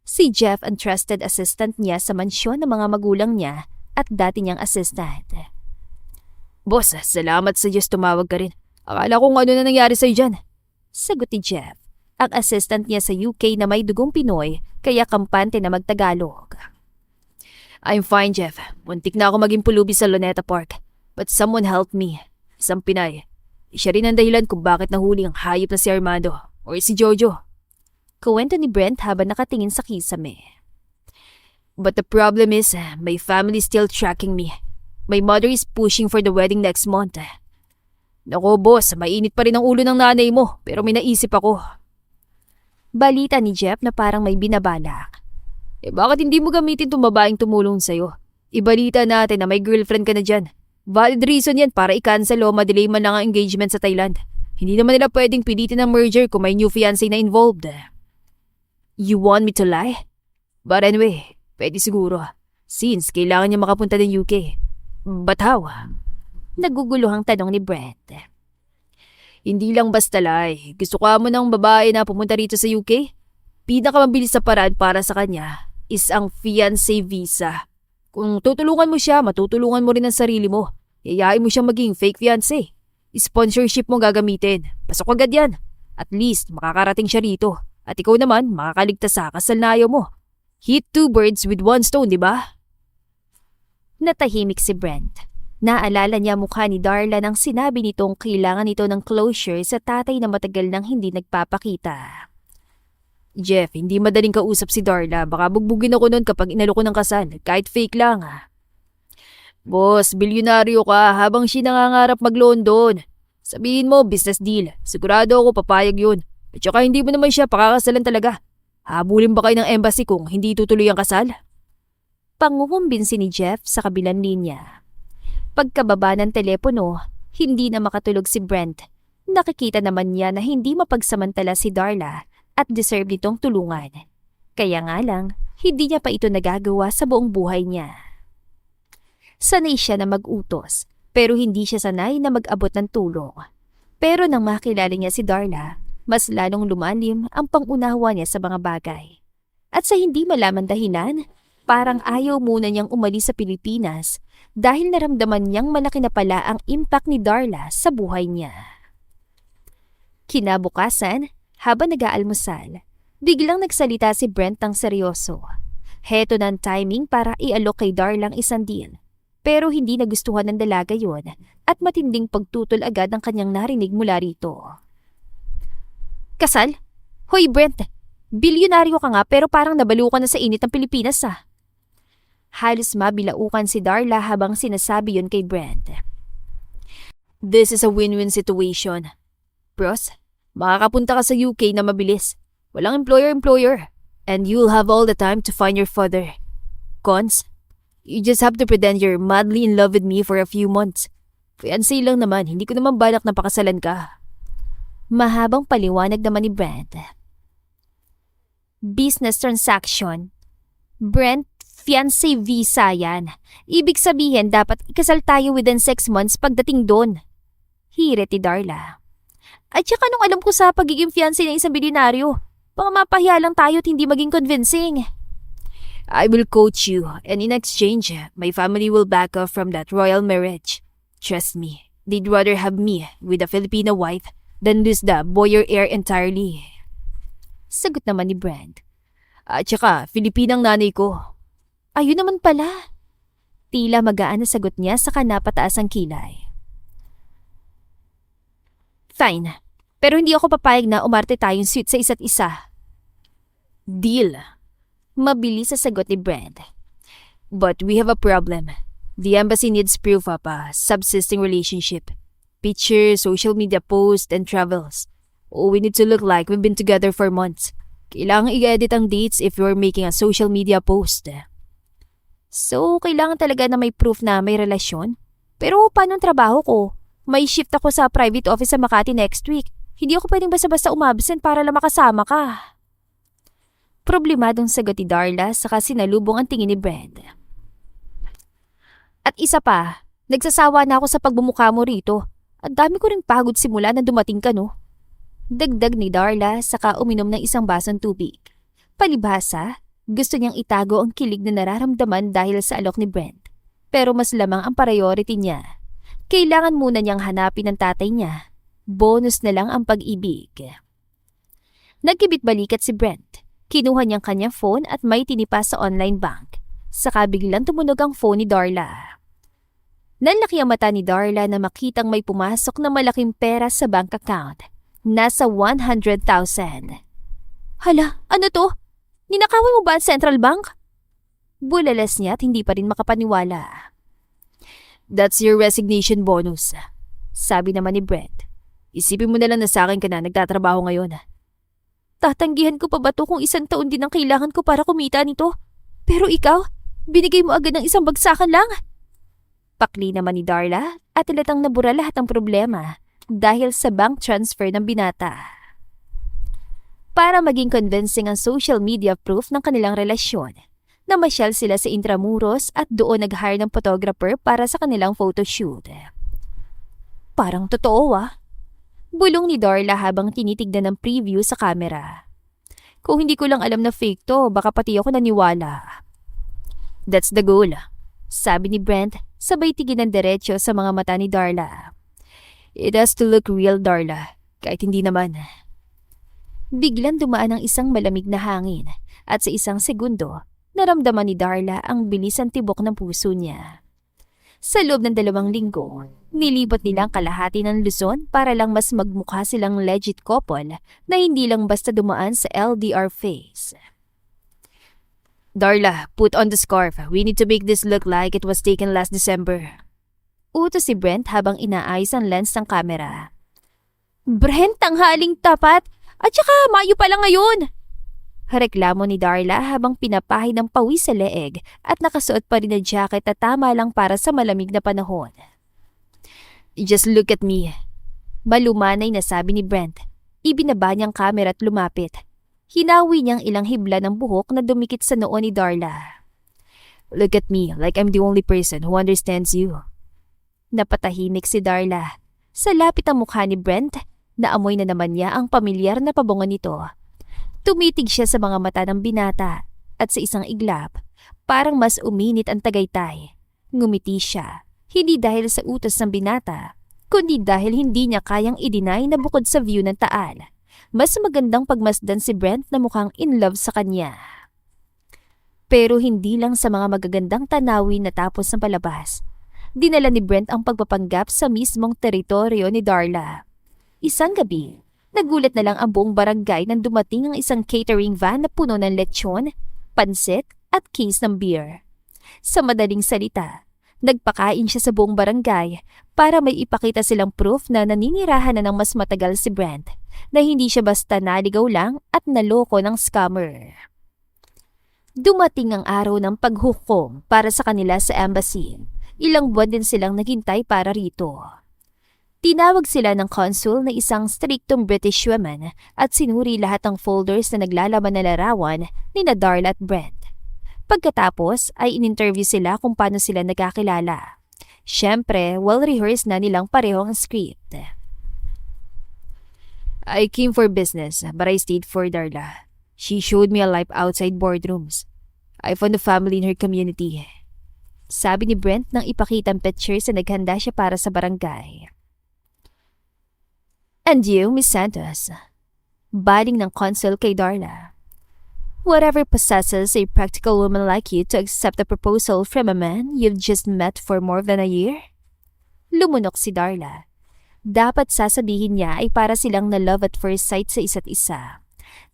[SPEAKER 1] Si Jeff ang trusted assistant niya sa mansyon ng mga magulang niya at dati niyang assistant.
[SPEAKER 2] Boss, salamat sa Diyos tumawag ka rin. Akala ko ano na nangyari sa'yo dyan.
[SPEAKER 1] Sagot ni Jeff. Ang assistant niya sa UK na may dugong Pinoy kaya kampante na magtagalog.
[SPEAKER 2] I'm fine, Jeff. Muntik na ako maging pulubi sa Luneta Park. But someone helped me. Isang Pinay. Siya rin ang dahilan kung bakit nahuli ang hayop na si Armando or si Jojo.
[SPEAKER 1] Kuwento ni Brent habang nakatingin sa kisame.
[SPEAKER 2] But the problem is, my family is still tracking me. My mother is pushing for the wedding next month. Nako boss, mainit pa rin ang ulo ng nanay mo pero may naisip ako.
[SPEAKER 1] Balita ni Jeff na parang may binabalak.
[SPEAKER 2] Bakit hindi mo gamitin itong babaeng tumulong sa'yo? Ibalita natin na may girlfriend ka na dyan. Valid reason yan para i-cancel o madelay man lang ang engagement sa Thailand. Hindi naman nila pwedeng pilitin ang merger kung may new fiancé na involved. You want me to lie? But anyway, pwede siguro. Since kailangan niya makapunta ng UK. But how?
[SPEAKER 1] Naguguluhang tanong ni Brent.
[SPEAKER 2] Hindi lang basta lie. Gusto ka mo ng babae na pumunta rito sa UK? Pinakamabilis sa paraan para sa kanya is ang fiancé visa. Kung tutulungan mo siya, matutulungan mo rin ang sarili mo. Yayain mo siyang maging fake fiancé. Sponsorship mo gagamitin. Pasok agad yan. At least makakarating siya rito. At ikaw naman makakaligtas sa kasal na ayaw mo. Hit two birds with one stone, di ba?
[SPEAKER 1] Natahimik si Brent. Naalala niya mukha ni Darla nang sinabi nitong kailangan nito ng closure sa tatay na matagal nang hindi nagpapakita.
[SPEAKER 2] Jeff, hindi madaling kausap si Darla. Baka bugbugin ako nun kapag inalo ko ng kasal. Kahit fake lang. Boss, bilyonaryo ka habang siya nangangarap mag-London. Sabihin mo, business deal. Sigurado ako papayag yun. At saka hindi mo naman siya pakakasalan talaga. Habulin ba kayo ng embassy kung hindi tutuloy ang kasal?
[SPEAKER 1] Pangungumbinsi ni Jeff sa kabilang linya. Pagkababa ng telepono, hindi na makatulog si Brent. Nakikita naman niya na hindi mapagsamantala si Darla at deserve nitong tulungan. Kaya nga lang, hindi niya pa ito nagagawa sa buong buhay niya. Sanay siya na mag-utos, pero hindi siya sanay na mag-abot ng tulong. Pero nang makilala niya si Darla, mas lalong lumalim ang pangunawa niya sa mga bagay. At sa hindi malaman dahilan, parang ayaw muna niyang umalis sa Pilipinas dahil naramdaman niyang malaki na pala ang impact ni Darla sa buhay niya. Kinabukasan, habang nag-aalmusal, biglang nagsalita si Brent ng seryoso. Heto ng timing para i-alok kay Darla ang isang deal. Pero hindi nagustuhan ng dalaga yon at matinding pagtutol agad ang kanyang narinig mula rito. Kasal? Hoy Brent, bilyonaryo ka nga pero parang nabaliw ka na sa init ng Pilipinas ah. Halos mabilaukan si Darla habang sinasabi yon kay Brent.
[SPEAKER 2] This is a win-win situation. Bros, makakapunta ka sa UK na mabilis. Walang employer-employer. And you'll have all the time to find your father. Cons, you just have to pretend you're madly in love with me for a few months. Fiancé lang naman, hindi ko naman balak na pakasalan ka.
[SPEAKER 1] Mahabang paliwanag naman ni Brent. Business transaction. Brent, fiancé visa yan. Ibig sabihin dapat ikasal tayo within 6 months pagdating doon. Hirit ni Darla. At saka nung alam ko sa pagiging fiancé ng isang bilyonaryo, baka mapahiya lang tayo at hindi maging convincing.
[SPEAKER 2] I will coach you, and in exchange, my family will back off from that royal marriage. Trust me, they'd rather have me with a Filipino wife than lose the boyer heir entirely.
[SPEAKER 1] Sagot naman ni Brent.
[SPEAKER 2] At saka, Filipinang nanay ko.
[SPEAKER 1] Ayun naman pala. Tila magaan na sagot niya saka napataas ang kilay. Fine, pero hindi ako papayag na umarte tayong sweet sa isa't isa.
[SPEAKER 2] Deal.
[SPEAKER 1] Mabilis sa sagot ni Brent.
[SPEAKER 2] But we have a problem. The embassy needs proof of a subsisting relationship. Pictures, social media posts, and travels. We need to look like we've been together for months. Kailangan i-edit ang dates if you're making a social media post.
[SPEAKER 1] So, kailangan talaga na may proof na may relasyon? Pero paano ang trabaho ko? May shift ako sa private office sa Makati next week. Hindi ako pwedeng basta-basta umabsent para lang makasama ka. Problemadong sagot ni Darla saka sinalubong ang tingin ni Brent. At isa pa, nagsasawa na ako sa pagbumukha mo rito. Ang dami ko ring pagod simula na dumating ka, no? Dagdag ni Darla saka uminom ng isang basong tubig. Palibhasa, gusto niyang itago ang kilig na nararamdaman dahil sa alok ni Brent. Pero mas lamang ang priority niya. Kailangan muna niyang hanapin ang tatay niya. Bonus na lang ang pag-ibig. Nagkibit-balikat si Brent. Kinuha niyang kanyang phone at may tinipa sa online bank. Saka biglang tumunog ang phone ni Darla. Nanlaki ang mata ni Darla na makitang may pumasok na malaking pera sa bank account. Nasa 100,000. Hala, ano to? Ninakawan mo ba ang Central Bank? Bulalas niya at hindi pa rin makapaniwala.
[SPEAKER 2] That's your resignation bonus, sabi naman ni Brent. Isipin mo na lang na sa akin ka na nagtatrabaho ngayon.
[SPEAKER 1] Tatanggihan ko pa ba to kung 1 taon din ang kailangan ko para kumita nito? Pero ikaw, binigay mo agad ng isang bagsakan lang. Pakli naman ni Darla at halatang nabura lahat ng problema dahil sa bank transfer ng binata. Para maging convincing ang social media proof ng kanilang relasyon, namasyal sila sa Intramuros at doon nag-hire ng photographer para sa kanilang photoshoot. Parang totoo ah. Bulong ni Darla habang tinitignan ng preview sa camera. Kung hindi ko lang alam na fake to, baka pati ako naniwala.
[SPEAKER 2] That's the goal,
[SPEAKER 1] sabi ni Brent, sabay tingin ng diretsyo sa mga mata ni Darla.
[SPEAKER 2] It has to look real, Darla, kahit hindi naman.
[SPEAKER 1] Biglang dumaan ang isang malamig na hangin at sa isang segundo, naramdaman ni Darla ang bilis ang tibok ng puso niya. Sa loob ng 2 linggo, nilibot nilang kalahati ng Luzon para lang mas magmukha silang legit couple na hindi lang basta dumaan sa LDR phase.
[SPEAKER 2] Darla, put on the scarf. We need to make this look like it was taken last December.
[SPEAKER 1] Utos si Brent habang inaayos ang lens ng kamera. Brent, tanghaling tapat! At saka Mayo pa lang ngayon! Reklamo ni Darla habang pinapahid ng pawis sa leeg at nakasuot pa rin na jacket na tama lang para sa malamig na panahon.
[SPEAKER 2] Just look at me.
[SPEAKER 1] Malumanay na sabi ni Brent. Ibinaba niyang kamera at lumapit. Hinawi niyang ilang hibla ng buhok na dumikit sa noo ni Darla.
[SPEAKER 2] Look at me like I'm the only person who understands you.
[SPEAKER 1] Napatahimik si Darla. Sa lapit ang mukha ni Brent, naamoy na naman niya ang pamilyar na pabango nito. Tumitig siya sa mga mata ng binata at sa isang iglap, parang mas uminit ang tagaytay. Ngumiti siya, hindi dahil sa utos ng binata, kundi dahil hindi niya kayang i-deny na bukod sa view ng Taal, mas magandang pagmasdan si Brent na mukhang in love sa kanya. Pero hindi lang sa mga magagandang tanawin na tapos ng palabas. Dinala ni Brent ang pagpapanggap sa mismong teritoryo ni Darla. Isang gabi, nagulat na lang ang buong barangay nang dumating ang isang catering van na puno ng lechon, pansit at case ng beer. Sa madaling salita, nagpakain siya sa buong barangay para may ipakita silang proof na naninirahan na ng mas matagal si Brent, na hindi siya basta naligaw lang at naloko ng scammer. Dumating ang araw ng paghukom para sa kanila sa embassy. Ilang buwan din silang naghintay para rito. Tinawag sila ng consul na isang striktong British woman at sinuri lahat ng folders na naglalaman na larawan ni Darla at Brent. Pagkatapos ay in-interview sila kung paano sila nagkakilala. Siyempre, well-rehearsed na nilang pareho ang script.
[SPEAKER 2] I came for business, but I stayed for Darla. She showed me a life outside boardrooms. I found a family in her community.
[SPEAKER 1] Sabi ni Brent nang ipakita ang pictures na naghanda siya para sa barangay. And you, Miss Santos? Baling ng consul kay Darla. Whatever possesses a practical woman like you to accept a proposal from a man you've just met for more than a year? Lumunok si Darla. Dapat sasabihin niya ay para silang na love at first sight sa isa't isa.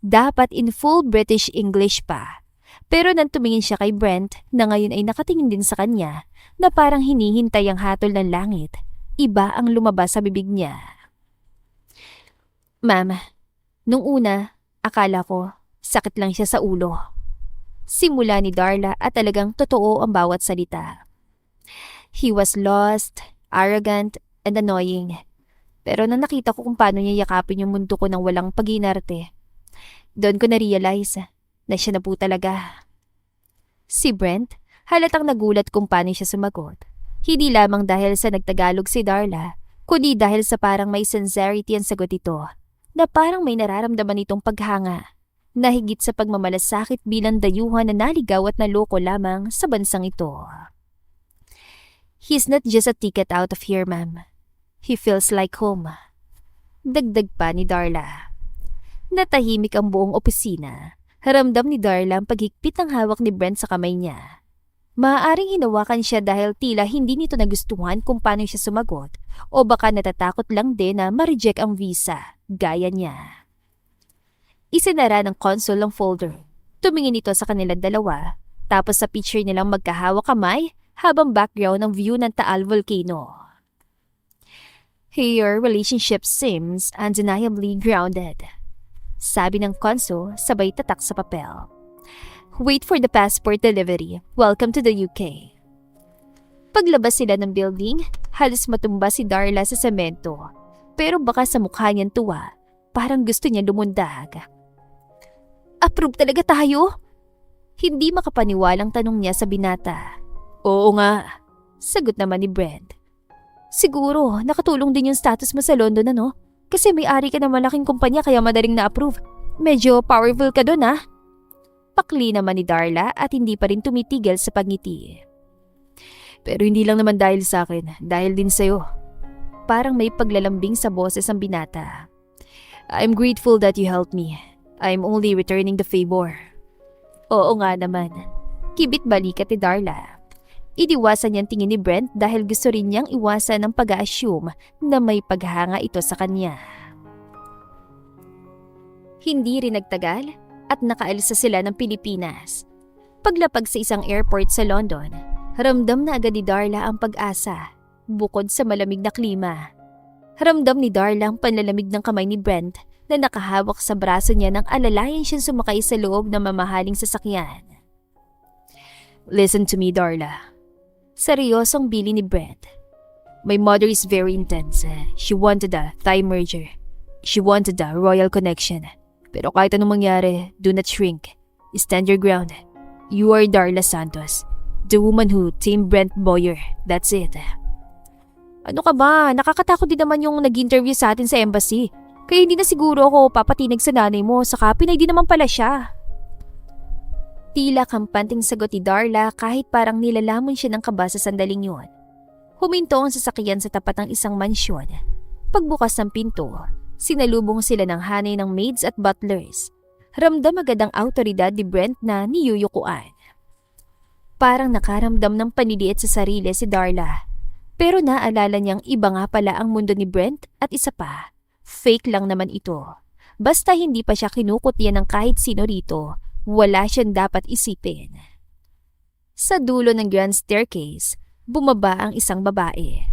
[SPEAKER 1] Dapat in full British English pa. Pero nang tumingin siya kay Brent na ngayon ay nakatingin din sa kanya na parang hinihintay ang hatol ng langit, iba ang lumabas sa bibig niya. Ma'am, nung una, akala ko sakit lang siya sa ulo. Simula ni Darla at talagang totoo ang bawat salita. He was lost, arrogant, and annoying. Pero nang nakita ko kung paano niya yakapin yung mundo ko ng walang pag-inarte, doon ko na-realize na siya na po talaga. Si Brent, halatang nagulat kung paano siya sumagot. Hindi lamang dahil sa nagtagalog si Darla, kundi dahil sa parang may sincerity ang sagot ito, na parang may nararamdaman itong paghanga, na higit sa pagmamalasakit bilang dayuhan na naligaw at naloko lamang sa bansang ito. He's not just a ticket out of here, ma'am. He feels like home. Dagdag pa ni Darla. Natahimik ang buong opisina. Haramdam ni Darla ang paghigpit ng hawak ni Brent sa kamay niya. Maaaring hinawakan siya dahil tila hindi nito nagustuhan kung paano siya sumagot o baka natatakot lang din na ma-reject ang visa, gaya niya. Isinara ng consul ang folder. Tumingin ito sa kanilang dalawa, tapos sa picture nilang magkahawak kamay habang background ng view ng Taal Volcano. Your relationship seems undeniably grounded. Sabi ng consul sabay tatak sa papel. Wait for the passport delivery. Welcome to the UK. Paglabas sila ng building, halos matumba si Darla sa semento. Pero baka sa mukha niyang tuwa, parang gusto niya lumundag. Approve talaga tayo? Hindi makapaniwalang tanong niya sa binata.
[SPEAKER 2] Oo nga,
[SPEAKER 1] sagot naman ni Brent. Siguro, nakatulong din yung status mo sa London, ano? Kasi may-ari ka ng malaking kumpanya kaya madaling na-approve. Medyo powerful ka doon, ha? Pakli naman ni Darla at hindi pa rin tumitigil sa pagngiti.
[SPEAKER 2] Pero hindi lang naman dahil sa akin, dahil din sa'yo.
[SPEAKER 1] Parang may paglalambing sa boses ang binata.
[SPEAKER 2] I'm grateful that you helped me. I'm only returning the favor.
[SPEAKER 1] Oo nga naman. Kibit balikat ni Darla. Idiwasan niyang tingin ni Brent dahil gusto rin niyang iwasan ng pag-a-assume na may paghanga ito sa kanya. Hindi rin nagtagal at nakaalis na sila ng Pilipinas. Paglapag sa isang airport sa London, ramdam na agad ni Darla ang pag-asa, bukod sa malamig na klima. Ramdam ni Darla ang panlalamig ng kamay ni Brent na nakahawak sa braso niya nang alalayan siyang sumakay sa loob ng mamahaling sasakyan. "Listen to me, Darla." Seryosong bili ni Brent. "My mother is very intense. She wanted a Thai merger. She wanted a royal connection. Pero kahit anong mangyari, do not shrink. Stand your ground. You are Darla Santos, the woman who tamed Brent Boyer. That's it." "Ano ka ba? Nakakatakot din naman yung nag-interview sa atin sa embassy. Kaya hindi na siguro ako papatinig sa nanay mo, saka Pinay din naman pala siya." Tila kampanting sagot ni Darla kahit parang nilalamon siya ng kaba sa sandaling yun. Huminto ang sasakyan sa tapat ng isang mansyon. Pagbukas ng pinto, sinalubong sila ng hanay ng maids at butlers. Ramdam agad ang autoridad ni Brent na niyuyukuan. Parang nakaramdam ng paniliit sa sarili si Darla. Pero naalala niyang iba nga pala ang mundo ni Brent at isa pa, fake lang naman ito. Basta hindi pa siya kinukutya ng kahit sino rito, wala siyang dapat isipin. Sa dulo ng grand staircase, bumaba ang isang babae.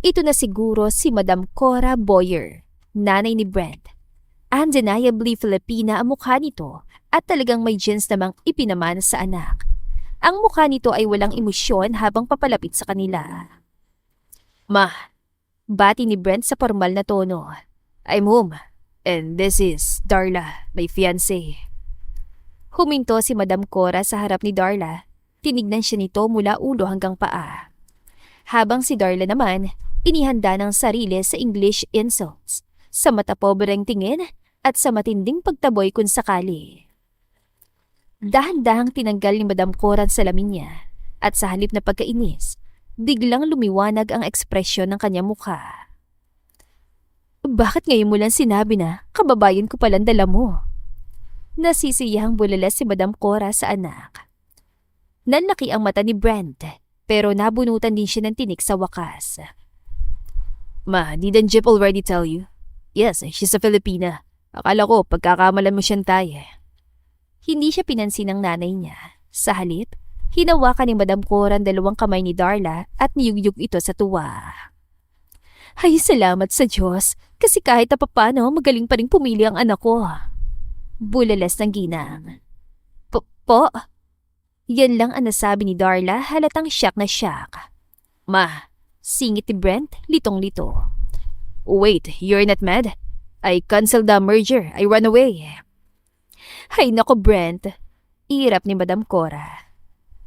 [SPEAKER 1] Ito na siguro si Madam Cora Boyer, nanay ni Brent. Undeniably Filipina ang mukha nito at talagang may genes namang ipinamana sa anak. Ang mukha nito ay walang emosyon habang papalapit sa kanila. "Ma," bati ni Brent sa formal na tono. "I'm home, and this is Darla, my fiancé." Huminto si Madam Cora sa harap ni Darla. Tinignan siya nito mula ulo hanggang paa. Habang si Darla naman, inihanda ng sarili sa English insults, sa matapobreng tingin at sa matinding pagtaboy kung sakali. Dahan-dahang tinanggal ni Madam Cora ang salamin niya at sa halip na pagkainis, biglang lumiwanag ang ekspresyon ng kanyang mukha. "Bakit ngayon mo lang sinabi na kababayan ko palang dala mo?" Nasisiyahang bulala si Madam Cora sa anak. Nanlaki ang mata ni Brent, pero nabunutan din siya ng tinik sa wakas. "Ma, didn't Jeep already tell you? Yes, she's a Filipina. Akala ko pagkakamalan mo siyang Thai." Hindi siya pinansin ng nanay niya. Sa halip, hinawakan ni Madam Cora ang dalawang kamay ni Darla at niyugyug ito sa tuwa. "Ay, salamat sa Diyos, kasi kahit papano magaling pa rin pumili ang anak ko." Bulalas ng ginang. Po? Yan lang ang nasabi ni Darla, halatang shock na shock. "Ma," singit ni Brent, litong-lito. "Wait, you're not mad? I canceled the merger. I ran away." "Ay nako Brent," irap ni Madam Cora.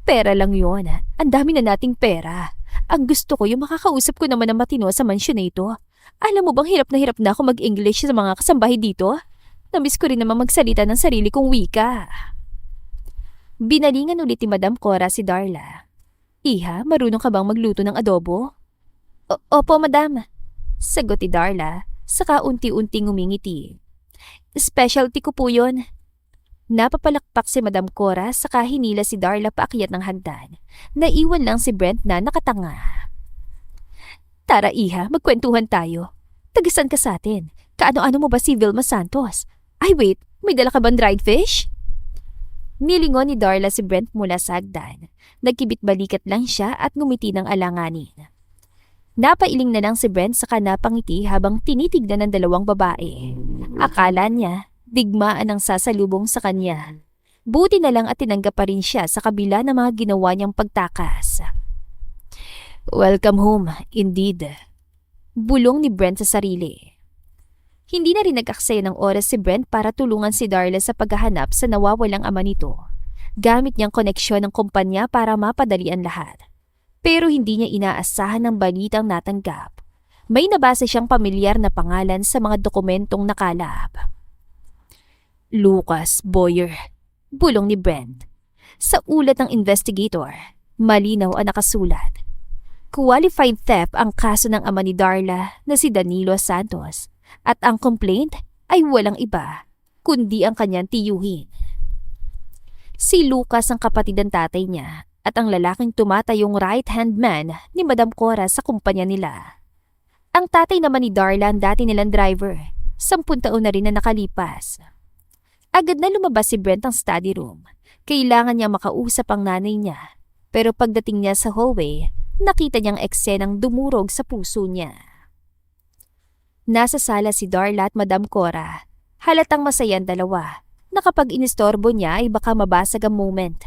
[SPEAKER 1] "Pera lang yun. Ang dami na nating pera. Ang gusto ko yung makakausap ko naman ng matino sa mansyon na ito. Alam mo bang hirap na ako mag-English sa mga kasambahay dito? Namiss ko rin naman magsalita ng sarili kong wika." Binalingan ulit ni Madam Cora si Darla. "Iha, marunong ka bang magluto ng adobo?" Opo, Madam," sagot ni Darla, saka unti-unting umingiti. "Specialty ko po yun." Napapalakpak si Madam Cora saka hinila si Darla paakyat ng hagdan. Naiwan lang si Brent na nakatanga. "Tara Iha, magkwentuhan tayo. Tagasan ka sa atin? Kaano-ano mo ba si Vilma Santos? Ay wait, may dala ka bang dried fish?" Nilingon ni Darla si Brent mula sa hagdan. Nagkibit-balikat lang siya at ngumiti ng alanganin. Napailing na lang si Brent saka napangiti habang tinitignan ng dalawang babae. Akala niya, digmaan ang sasalubong sa kanya. Buti na lang at tinanggap pa rin siya sa kabila ng mga ginawa niyang pagtakas. "Welcome home, indeed." Bulong ni Brent sa sarili. Hindi na rin nag-aksaya ng oras si Brent para tulungan si Darla sa paghahanap sa nawawalang ama nito. Gamit niyang koneksyon ng kumpanya para mapadali ang lahat. Pero hindi niya inaasahan ng balitang natanggap. May nabasa siyang pamilyar na pangalan sa mga dokumentong nakalap. "Lucas Boyer," bulong ni Brent. Sa ulat ng investigator, malinaw ang nakasulat. Qualified theft ang kaso ng ama ni Darla na si Danilo Santos at ang complaint ay walang iba kundi ang kanyang tiyuhin. Si Lucas ang kapatid ng tatay niya at ang lalaking tumatayong right-hand man ni Madam Cora sa kumpanya nila. Ang tatay naman ni Darla ang dati nilang driver. 10 taon na rin na nakalipas. Agad na lumabas si Brent ang study room. Kailangan niya makausap ang nanay niya. Pero pagdating niya sa hallway, nakita niyang eksenang dumurog sa puso niya. Nasa sala si Darla at Madam Cora. Halatang masaya ang dalawa na kapag inistorbo niya ay baka mabasag ang moment.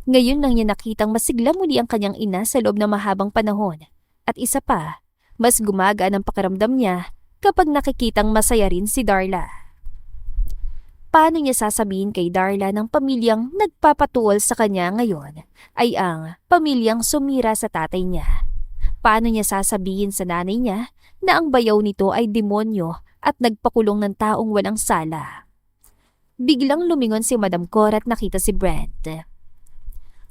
[SPEAKER 1] Ngayon lang niya nakitang masigla muli ang kanyang ina sa loob ng mahabang panahon. At isa pa, mas gumagaan ang pakiramdam niya kapag nakikitang masaya rin si Darla. Paano niya sasabihin kay Darla ng pamilyang nagpapatuol sa kanya ngayon ay ang pamilyang sumira sa tatay niya? Paano niya sasabihin sa nanay niya na ang bayaw nito ay demonyo at nagpakulong ng taong walang sala? Biglang lumingon si Madam Cora at nakita si Brent.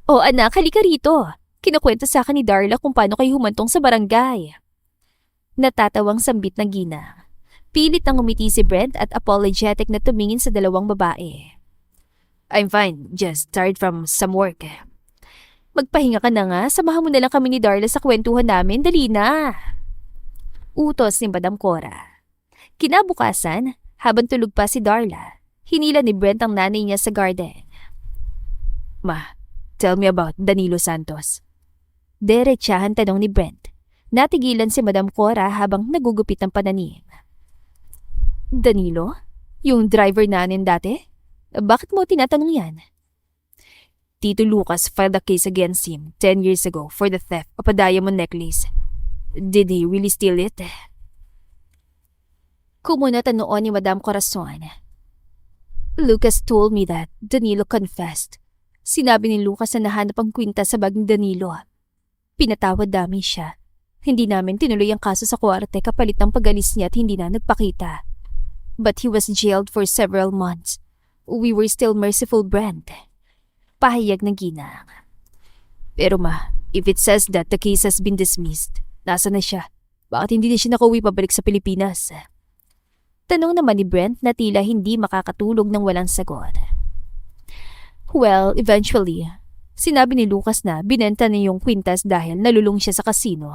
[SPEAKER 1] "Oh anak, halika rito. Kinukwento sa akin ni Darla kung paano kayo humantong sa barangay." Natatawang sambit ng ginang. Pilit nang umiti si Brent at apologetic na tumingin sa dalawang babae.
[SPEAKER 2] I'm fine, just tired from some work.
[SPEAKER 1] "Magpahinga ka na nga, samahan mo na lang kami ni Darla sa kwentuhan namin, dali na." Utos ni Madam Cora. Kinabukasan, habang tulog pa si Darla, hinila ni Brent ang nanay niya sa garden.
[SPEAKER 2] Ma, tell me about Danilo Santos.
[SPEAKER 1] Diretsahan tanong ni Brent. Natigilan si Madam Cora habang nagugupit ng pananim. "Danilo? Yung driver natin dati? Bakit mo tinatanong yan?"
[SPEAKER 2] Tito Lucas filed a case against him 10 years ago for the theft of a diamond necklace. Did he really steal it?
[SPEAKER 1] Kumunot ang noon ni Madam Corazon. "Lucas told me that Danilo confessed. Sinabi ni Lucas na nahanap ang kwinta sa bag ni Danilo. Pinatawad namin siya. Hindi namin tinuloy ang kaso sa kuwarte kapalit ng pag-alis niya at hindi na nagpakita. But he was jailed for several months. We were still merciful, Brent." Pahayag ng ginang.
[SPEAKER 2] Pero ma, if it says that the case has been dismissed, nasa na siya? Bakit hindi na siya nakauwi pabalik sa Pilipinas?
[SPEAKER 1] Tanong naman ni Brent na tila hindi makakatulog ng walang sagot. "Well, eventually, sinabi ni Lucas na binenta niya yung kwintas dahil nalulung siya sa kasino.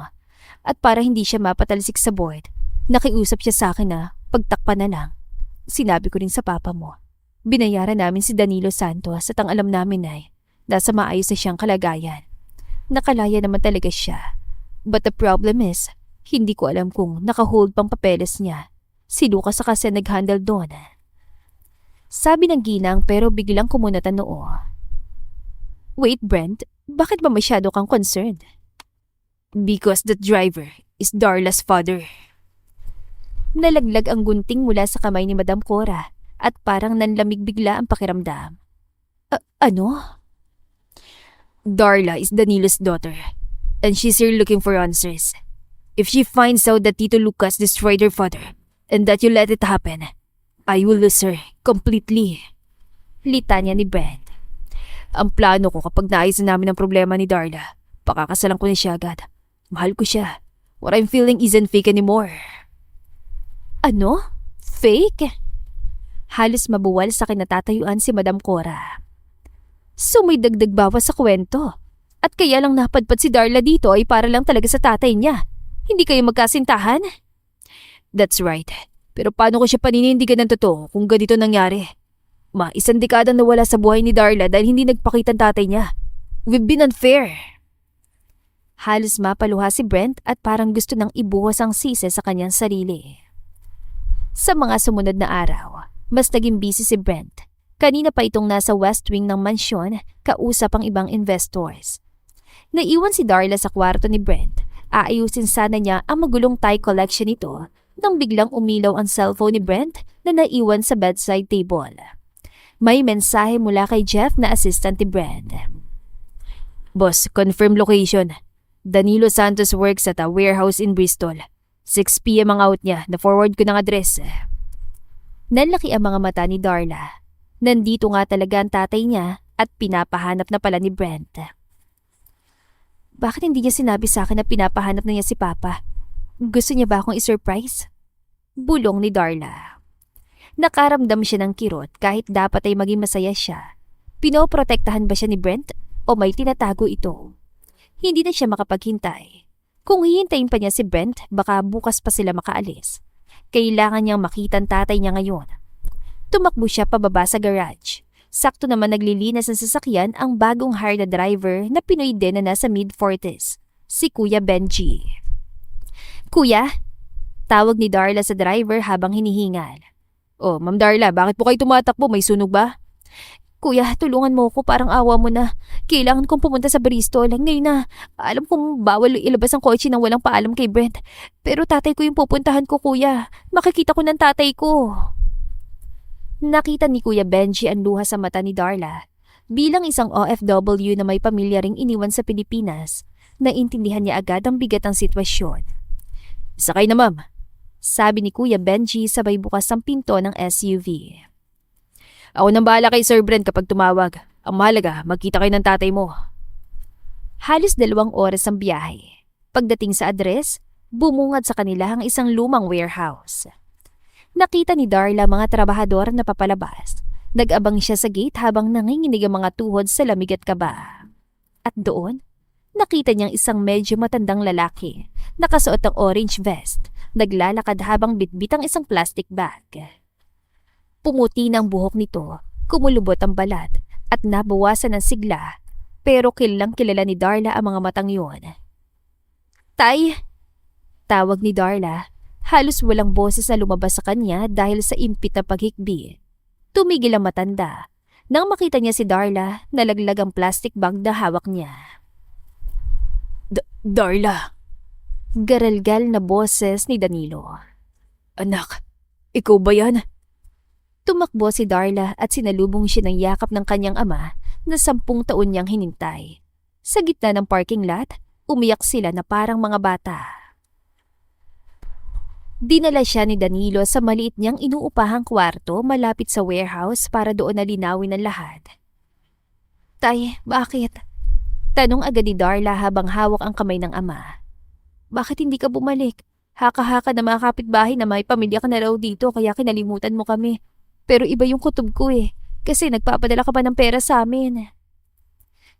[SPEAKER 1] At para hindi siya mapatalsik sa board, nakiusap siya sa akin na pagtakpan na lang. Sinabi ko rin sa papa mo. Binayaran namin si Danilo Santos at ang alam namin ay nasa maayos na siyang kalagayan. Nakalaya naman talaga siya. But the problem is, hindi ko alam kung nakahold pang papeles niya. Si Lucas kasi nag-handle doon." Sabi ng ginang pero biglang kumunot ang noo. "Wait, Brent, bakit ba masyado kang concerned?"
[SPEAKER 2] Because the driver is Darla's father.
[SPEAKER 1] Nalaglag ang gunting mula sa kamay ni Madam Cora at parang nanlamig bigla ang pakiramdam. Ano?
[SPEAKER 2] Darla is Danilo's daughter, and she's here looking for answers. If she finds out that Tito Lucas destroyed her father, and that you let it happen, I will lose her completely.
[SPEAKER 1] Litanya ni Brent.
[SPEAKER 2] Ang plano ko kapag naayos na namin ang problema ni Darla, pakakasalan ko na siya agad. Mahal ko siya. What I'm feeling isn't fake anymore.
[SPEAKER 1] Ano? Fake? Halos mabuwal sa kinatatayuan si Madam Cora. So may dagdag bawas sa kwento. At kaya lang napadpad si Darla dito ay para lang talaga sa tatay niya. Hindi kayo magkasintahan?
[SPEAKER 2] That's right. Pero paano ko siya paninindigan ng totoo kung ganito nangyari? Ma, 1 dekadang nawala sa buhay ni Darla dahil hindi nagpakita ang tatay niya. We've been unfair.
[SPEAKER 1] Halos mapaluha si Brent at parang gusto nang ibuhos ang sisi sa kanyang sarili. Sa mga sumunod na araw, mas naging busy si Brent. Kanina pa itong nasa west wing ng mansyon, kausap ang ibang investors. Naiwan si Darla sa kwarto ni Brent. Aayusin sana niya ang magulong tie collection nito nang biglang umilaw ang cellphone ni Brent na naiwan sa bedside table. May mensahe mula kay Jeff na assistant ni Brent.
[SPEAKER 2] Boss, confirm location. Danilo Santos works at a warehouse in Bristol. 6 p.m. ang out niya. Na-forward ko ng address.
[SPEAKER 1] Nanlaki ang mga mata ni Darla. Nandito nga talaga ang tatay niya at pinapahanap na pala ni Brent. Bakit hindi niya sinabi sa akin na pinapahanap na niya si Papa? Gusto niya ba akong i-surprise? Bulong ni Darla. Nakaramdam siya ng kirot kahit dapat ay maging masaya siya. Pinoprotektahan ba siya ni Brent o may tinatago ito? Hindi na siya makapaghintay. Kung hihintayin pa niya si Brent, baka bukas pa sila makaalis. Kailangan niyang makita ang tatay niya ngayon. Tumakbo siya pababa sa garage. Sakto naman naglilinas ng sasakyan ang bagong hire na driver na Pinoy din na nasa mid-40s, si Kuya Benji. Kuya, tawag ni Darla sa driver habang hinihingal.
[SPEAKER 2] Oh, Ma'am Darla, bakit po kayo tumatakbo? May sunog ba?
[SPEAKER 1] Kuya, tulungan mo ko, parang awa mo na. Kailangan kong pumunta sa Bristol. Ngayon na, alam kong bawal ilabas ang kotse nang walang paalam kay Brent. Pero tatay ko yung pupuntahan ko, kuya. Makikita ko ng tatay ko. Nakita ni Kuya Benji ang luha sa mata ni Darla. Bilang isang OFW na may pamilya ring iniwan sa Pilipinas, naintindihan niya agad ang bigat ng sitwasyon.
[SPEAKER 2] Sakay na, ma'am.
[SPEAKER 1] Sabi ni Kuya Benji sabay bukas ang pinto ng SUV.
[SPEAKER 2] Ako nang bahala kay Sir Brent kapag tumawag. Ang mahalaga, magkita kayo ng tatay mo.
[SPEAKER 1] Halos 2 oras ang biyahe. Pagdating sa address, bumungad sa kanila ang isang lumang warehouse. Nakita ni Darla mga trabahador na papalabas. Nag-abang siya sa gate habang nanginginig ang mga tuhod sa lamig at kaba. At doon, nakita niyang isang medyo matandang lalaki, nakasuot ng orange vest, naglalakad habang bitbit ang isang plastic bag. Pumuti ng buhok nito, kumulubot ang balat, at nabawasan ng sigla, pero kilalang kilala ni Darla ang mga matang yun. Tay! Tawag ni Darla. Halos walang boses na lumabas sa kanya dahil sa impit na paghikbi. Tumigil ang matanda. Nang makita niya si Darla, nalaglag ang plastic bag na hawak niya.
[SPEAKER 2] Darla.
[SPEAKER 1] Garalgal na boses ni Danilo.
[SPEAKER 2] Anak, ikaw ba yan?
[SPEAKER 1] Tumakbo si Darla at sinalubong siya ng yakap ng kanyang ama na 10 taon niyang hinintay. Sa gitna ng parking lot, umiyak sila na parang mga bata. Dinala siya ni Danilo sa maliit niyang inuupahang kwarto malapit sa warehouse para doon na linawin ang lahat. Tay, bakit? Tanong agad ni Darla habang hawak ang kamay ng ama. Bakit hindi ka bumalik? Haka-haka na mga kapitbahay na may pamilya ka na raw dito kaya kinalimutan mo kami. Pero iba yung kutob ko kasi nagpapadala ka pa ng pera sa amin.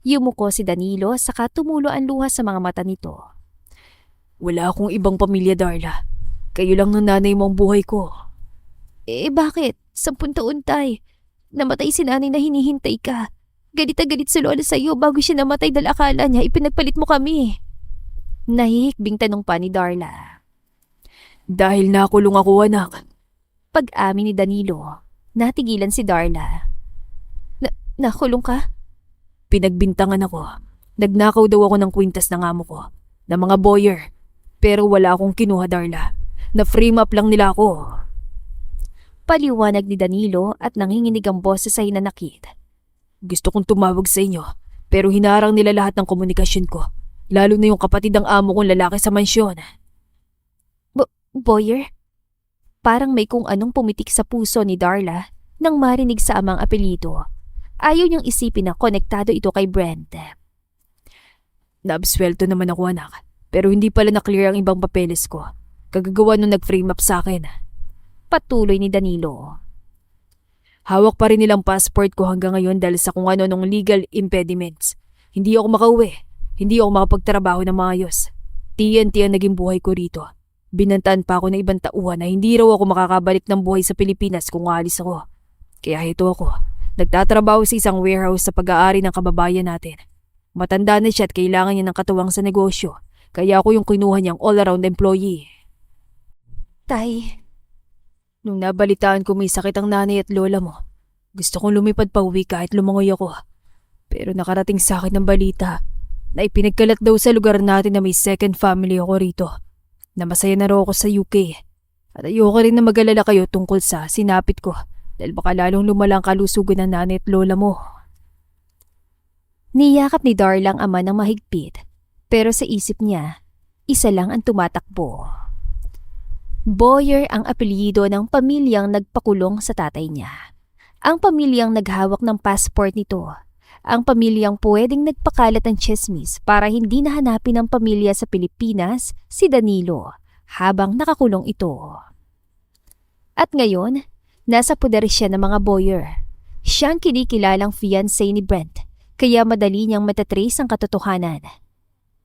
[SPEAKER 1] Yumuko si Danilo saka tumulo ang luha sa mga mata nito.
[SPEAKER 2] Wala akong ibang pamilya, Darla. Kayo lang ng nanay mo ang buhay ko.
[SPEAKER 1] Bakit? 10 taon, tay. Namatay si nanay na hinihintay ka. Galit na galit si Lola sa'yo bago siya namatay dahil akala niya ipinagpalit mo kami. Nahihikbing tanong pa ni Darla.
[SPEAKER 2] Dahil nakulong ako, anak.
[SPEAKER 1] Pag-amin ni Danilo, natigilan si Darla. Nakulong ka?
[SPEAKER 2] Pinagbintangan ako. Nagnakaw daw ako ng kwintas ng amo ko, ng mga boyer. Pero wala akong kinuha, Darla. Na-frame up lang nila ako.
[SPEAKER 1] Paliwanag ni Danilo at nanginginig ang boses sa hinanakit.
[SPEAKER 2] Gusto kong tumawag sa inyo, pero hinarang nila lahat ng komunikasyon ko. Lalo na yung kapatid ng amo kong lalaki sa mansyon.
[SPEAKER 1] Boyer? Parang may kung anong pumitik sa puso ni Darla nang marinig sa amang apelyido. Ayaw niyang isipin na konektado ito kay Brent.
[SPEAKER 2] Naabswelto naman ako, anak, pero hindi pala na-clear ang ibang papeles ko. Kagagawa nung nag-frame up sa akin.
[SPEAKER 1] Patuloy ni Danilo.
[SPEAKER 2] Hawak pa rin nilang passport ko hanggang ngayon dahil sa kung ano nung legal impediments. Hindi ako makauwi. Hindi ako makapagtrabaho ng maayos. TNT ang naging buhay ko rito. Binantaan pa ako ng ibang tauhan na hindi raw ako makakabalik ng buhay sa Pilipinas kung aalis ako. Kaya ito ako. Nagtatrabaho sa isang warehouse sa pag-aari ng kababayan natin. Matanda na siya at kailangan niya ng katuwang sa negosyo. Kaya ako yung kinuha niyang all-around employee.
[SPEAKER 1] Tay.
[SPEAKER 2] Nung nabalitaan ko may sakit ang nanay at lola mo, gusto kong lumipad pa uwi kahit lumangoy ako. Pero nakarating sa akin ng balita na ipinagkalat daw sa lugar natin na may second family ako rito. Na masaya na raw ako sa UK. At ayoko rin na mag-alala kayo tungkol sa sinapit ko dahil baka lalong lumala ang kalusugan ng nanay at lola mo.
[SPEAKER 1] Niyakap ni Darla ang ama ng mahigpit, pero sa isip niya, isa lang ang tumatakbo. Boyer ang apelyido ng pamilyang nagpakulong sa tatay niya. Ang pamilyang naghawak ng passport nito. Ang pamilyang pwedeng nagpakalat ng tsismis para hindi nahanapin ng pamilya sa Pilipinas si Danilo habang nakakulong ito. At ngayon, nasa puder siya ng mga Boyer. Siyang kinikilalang fiancé ni Brent, kaya madali niyang matatrace ang katotohanan.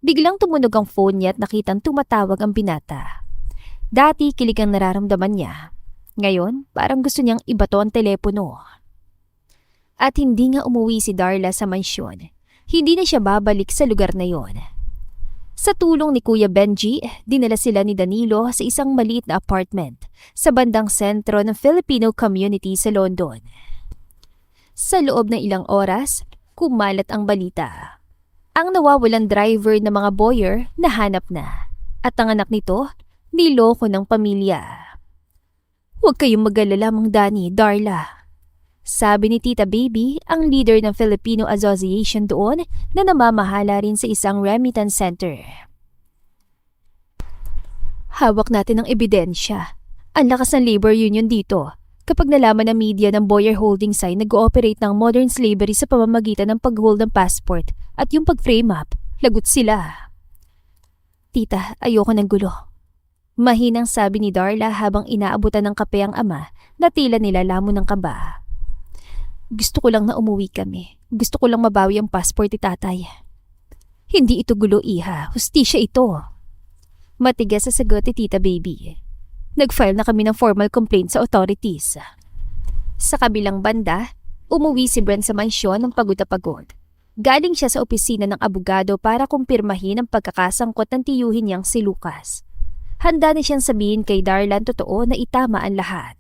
[SPEAKER 1] Biglang tumunog ang phone niya at nakitang tumatawag ang binata. Dati kilig ang nararamdaman niya. Ngayon, parang gusto niyang ibato ang telepono. At hindi nga umuwi si Darla sa mansyon. Hindi na siya babalik sa lugar na yon. Sa tulong ni Kuya Benji, dinala sila ni Danilo sa isang maliit na apartment sa bandang sentro ng Filipino community sa London. Sa loob ng ilang oras, kumalat ang balita. Ang nawawalang driver ng mga boyer nahanap na at ang anak nito niloko ng pamilya. Huwag kayong mag-alala, Mang Dani, Darla. Sabi ni Tita Baby, ang leader ng Filipino Association doon na namamahala rin sa isang remittance center. Hawak natin ang ebidensya. Ang lakas ng labor union dito. Kapag nalaman ng media ng Boyer Holdings ay nag-ooperate ng modern slavery sa pamamagitan ng pag-hold ng passport at yung pag-frame up, lagot sila. Tita, ayoko ng gulo. Mahinang sabi ni Darla habang inaabutan ng kape ang ama na tila nilalamon ng kaba. Gusto ko lang na umuwi kami. Gusto ko lang mabawi ang passport ni tatay. Hindi ito gulo, iha. Hustisya ito. Matigas sa sagot ni Tita Baby. Nag-file na kami ng formal complaint sa authorities. Sa kabilang banda, umuwi si Brent sa mansyon ng pagod na pagod. Galing siya sa opisina ng abogado para kumpirmahin ang pagkakasangkot ng tiyuhin niyang si Lucas. Handa na siyang sabihin kay Darla totoo na itama ang lahat.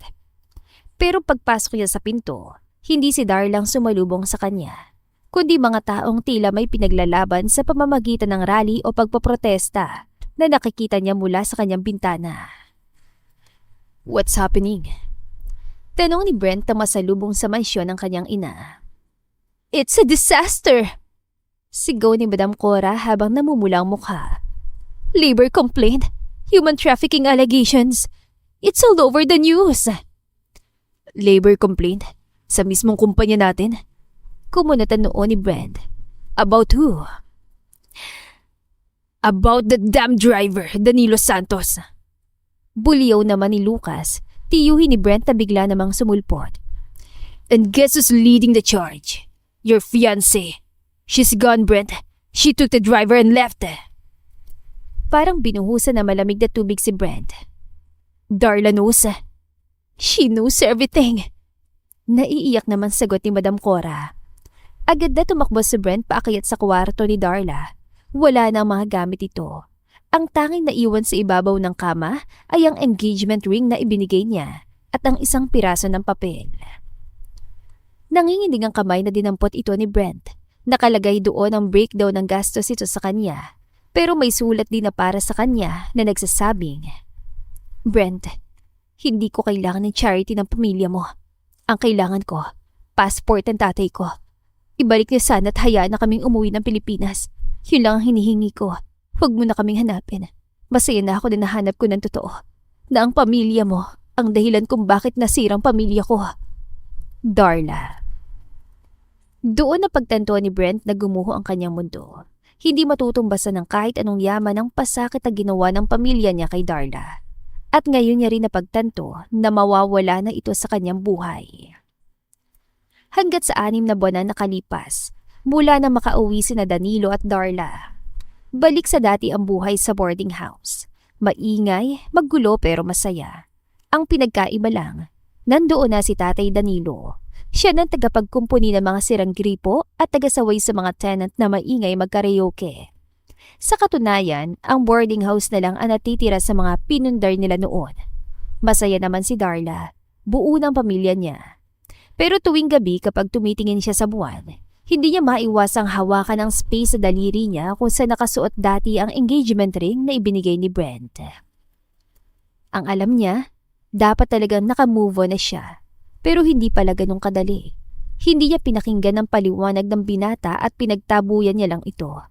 [SPEAKER 1] Pero pagpasok niya sa pinto, hindi si Darlang sumalubong sa kanya, kundi mga taong tila may pinaglalaban sa pamamagitan ng rally o pagpoprotesta na nakikita niya mula sa kanyang bintana. What's happening? Tanong ni Brent na masalubong sa mansyon ng kanyang ina. It's a disaster! Sigaw ni Madam Cora habang namumula ang mukha. Labor complaint, human trafficking allegations. It's all over the news. Labor complaint? Sa mismong kumpanya natin? Kumunatan noon ni Brent. About who? About the damn driver, Danilo Santos. Buliyaw naman ni Lucas, tiyuhin ni Brent na bigla namang sumulpot. And guess who's leading the charge? Your fiancé. She's gone, Brent. She took the driver and left. Parang binuhusan na malamig na tubig si Brent. Darla knows. She knows everything. Naiiyak naman sagot ni Madam Cora. Agad na tumakbo si Brent paakyat sa kwarto ni Darla. Wala na ang mga gamit ito. Ang tanging naiwan sa ibabaw ng kama ay ang engagement ring na ibinigay niya at ang isang piraso ng papel. Nanginginig ang kamay na dinampot ito ni Brent. Nakalagay doon ang breakdown ng gastos ito sa kanya. Pero may sulat din na para sa kanya na nagsasabing, Brent, hindi ko kailangan ng charity ng pamilya mo. Ang kailangan ko, passport ng tatay ko. Ibalik niya sana at hayaan na kaming umuwi ng Pilipinas. Yun lang ang hinihingi ko. Huwag mo na kaming hanapin. Masaya na ako na nahanap ko ng totoo. Na ang pamilya mo, ang dahilan kung bakit nasirang pamilya ko. Darla. Doon na pagtanto ni Brent na gumuho ang kanyang mundo. Hindi matutumbasan ng kahit anong yaman ang pasakit na ginawa ng pamilya niya kay Darla. At ngayon niya rin napagtanto na mawawala na ito sa kanyang buhay. Hanggat sa 6 na buwan na nakalipas, mula na makauwi sina Danilo at Darla. Balik sa dati ang buhay sa boarding house. Maingay, maggulo pero masaya. Ang pinagkaiba lang, nandoon na si Tatay Danilo. Siya ng tagapagkumpuni ng mga sirang gripo at tagasaway sa mga tenant na maingay magkaraoke. Sa katunayan, ang boarding house na lang ang natitira sa mga pinundar nila noon. Masaya naman si Darla, buo ng pamilya niya. Pero tuwing gabi kapag tumitingin siya sa buwan, hindi niya maiwasang hawakan ang space sa daliri niya kung saan nakasuot dati ang engagement ring na ibinigay ni Brent. Ang alam niya, dapat talagang nakamove on na siya. Pero hindi pala ganun kadali. Hindi niya pinakinggan ang paliwanag ng binata at pinagtabuyan niya lang ito.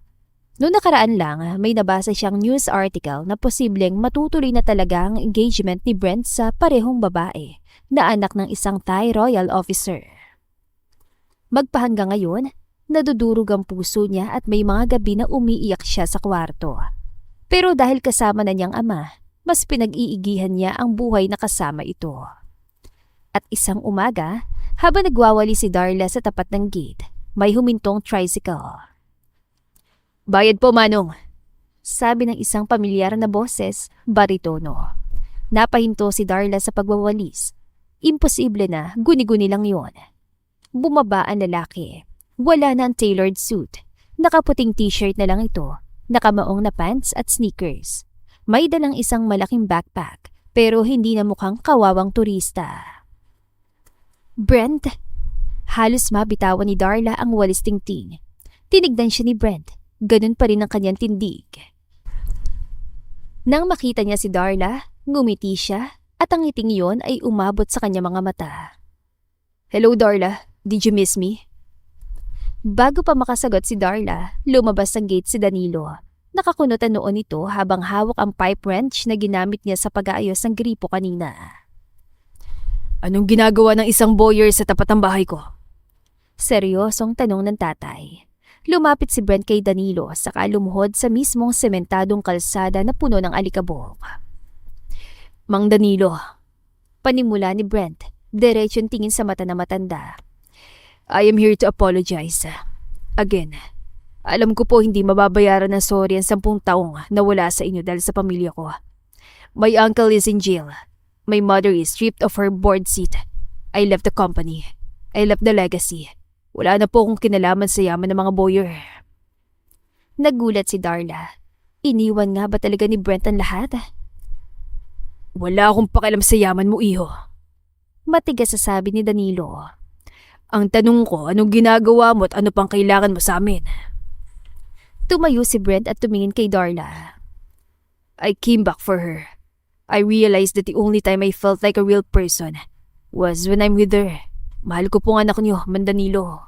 [SPEAKER 1] Noong nakaraan lang, may nabasa siyang news article na posibleng matutuloy na talaga ang engagement ni Brent sa parehong babae na anak ng isang Thai royal officer. Magpahanggang ngayon, nadudurog ang puso niya at may mga gabi na umiiyak siya sa kwarto. Pero dahil kasama na niyang ama, mas pinag-iigihan niya ang buhay na kasama ito. At isang umaga, Habang nagwawali si Darla sa tapat ng gate, may humintong tricycle.
[SPEAKER 2] Bayad po, Manong.
[SPEAKER 1] Sabi ng isang pamilyar na boses, baritono. Napahinto si Darla sa pagwawalis. Imposible na, guni-guni lang yon. Bumaba ang lalaki. Wala na ang tailored suit. Nakaputing t-shirt na lang ito. Nakamaong na pants at sneakers. May dalang isang malaking backpack, pero hindi na mukhang kawawang turista. Brent? Halos mabitawan ni Darla ang walis tingting. Tinignan siya ni Brent. Ganun pa rin ang kanyang tindig. Nang makita niya si Darla, ngumiti siya at ang ngiting iyon ay umabot sa kanyang mga mata.
[SPEAKER 2] Hello, Darla. Did you miss me?
[SPEAKER 1] Bago pa makasagot si Darla, lumabas ng gate si Danilo. Nakakunot ang noon nito habang hawak ang pipe wrench na ginamit niya sa pag-aayos ng gripo kanina.
[SPEAKER 2] Anong ginagawa ng isang boyer sa tapat ng bahay ko?
[SPEAKER 1] Seryosong tanong ng tatay. Lumapit si Brent kay Danilo saka lumuhod sa mismong sementadong kalsada na puno ng alikabok.
[SPEAKER 2] Mang Danilo.
[SPEAKER 1] Panimula ni Brent, diretsong tingin sa mata na matanda.
[SPEAKER 2] I am here to apologize. Again. Alam ko po hindi mababayaran ng sorry ang 10 taong na wala sa inyo dahil sa pamilya ko. My uncle is in jail. My mother is stripped of her board seat. I left the company. I left the legacy. Wala na po akong kinalaman sa yaman ng mga boyer.
[SPEAKER 1] Nagulat si Darla. Iniwan nga ba talaga ni Brent ang lahat?
[SPEAKER 2] Wala akong pakialam sa yaman mo, iho.
[SPEAKER 1] Matigas sa sabi ni Danilo.
[SPEAKER 2] Ang tanong ko, anong ginagawa mo at ano pang kailangan mo sa amin?
[SPEAKER 1] Tumayo si Brent at tumingin kay Darla.
[SPEAKER 2] I came back for her. I realized that the only time I felt like a real person was when I'm with her. Mahal ko pong anak niyo, Mandanilo.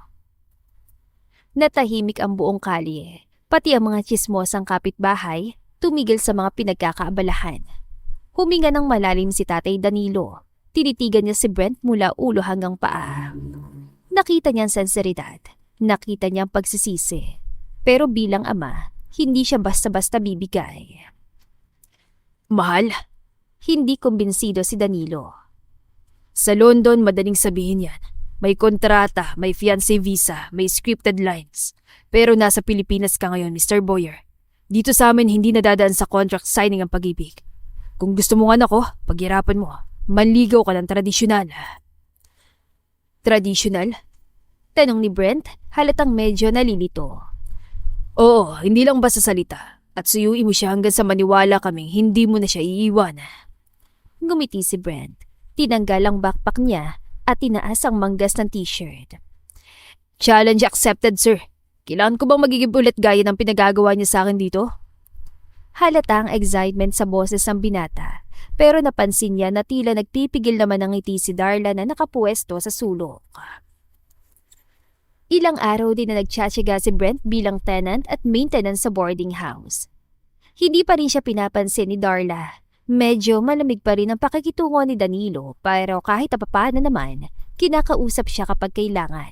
[SPEAKER 1] Natahimik ang buong kalye. Pati ang mga tsismosang kapitbahay tumigil sa mga pinagkakaabalahan. Huminga ng malalim si Tatay Danilo. Tinitigan niya si Brent mula ulo hanggang paa. Nakita niya ang senseridad. Nakita niya ang pagsisisi. Pero bilang ama, hindi siya basta-basta bibigay.
[SPEAKER 2] Mahal?
[SPEAKER 1] Hindi kumbinsido si Danilo.
[SPEAKER 2] Sa London, madaling sabihin yan. May kontrata, may fiancé visa, may scripted lines. Pero nasa Pilipinas ka ngayon, Mr. Boyer. Dito sa amin, hindi nadadaan sa contract signing ang pag-ibig. Kung gusto mo nga ako, paghirapan mo. Manligaw ka ng tradisyonal.
[SPEAKER 1] Tradisyonal? Tanong ni Brent, halatang medyo nalilito.
[SPEAKER 2] Oo, hindi lang basta salita. At suyuin mo siya hanggang sa maniwala kaming hindi mo na siya iiwan.
[SPEAKER 1] Ngumiti si Brent. Tinanggal ang backpack niya at tinaas ang manggas ng t-shirt.
[SPEAKER 2] Challenge accepted, sir. Kailangan ko bang magiging ulit gaya ng pinagagawa niya sa akin dito?
[SPEAKER 1] Halata ang excitement sa boses ng binata, pero napansin niya na tila nagpipigil naman ng ngiti si Darla na nakapuesto sa sulok. Ilang araw din na nagtsatsaga si Brent bilang tenant at maintenance sa boarding house. Hindi pa rin siya pinapansin ni Darla. Medyo malamig pa rin ang pakikitungo ni Danilo pero kahit papaano naman, kinakausap siya kapag kailangan.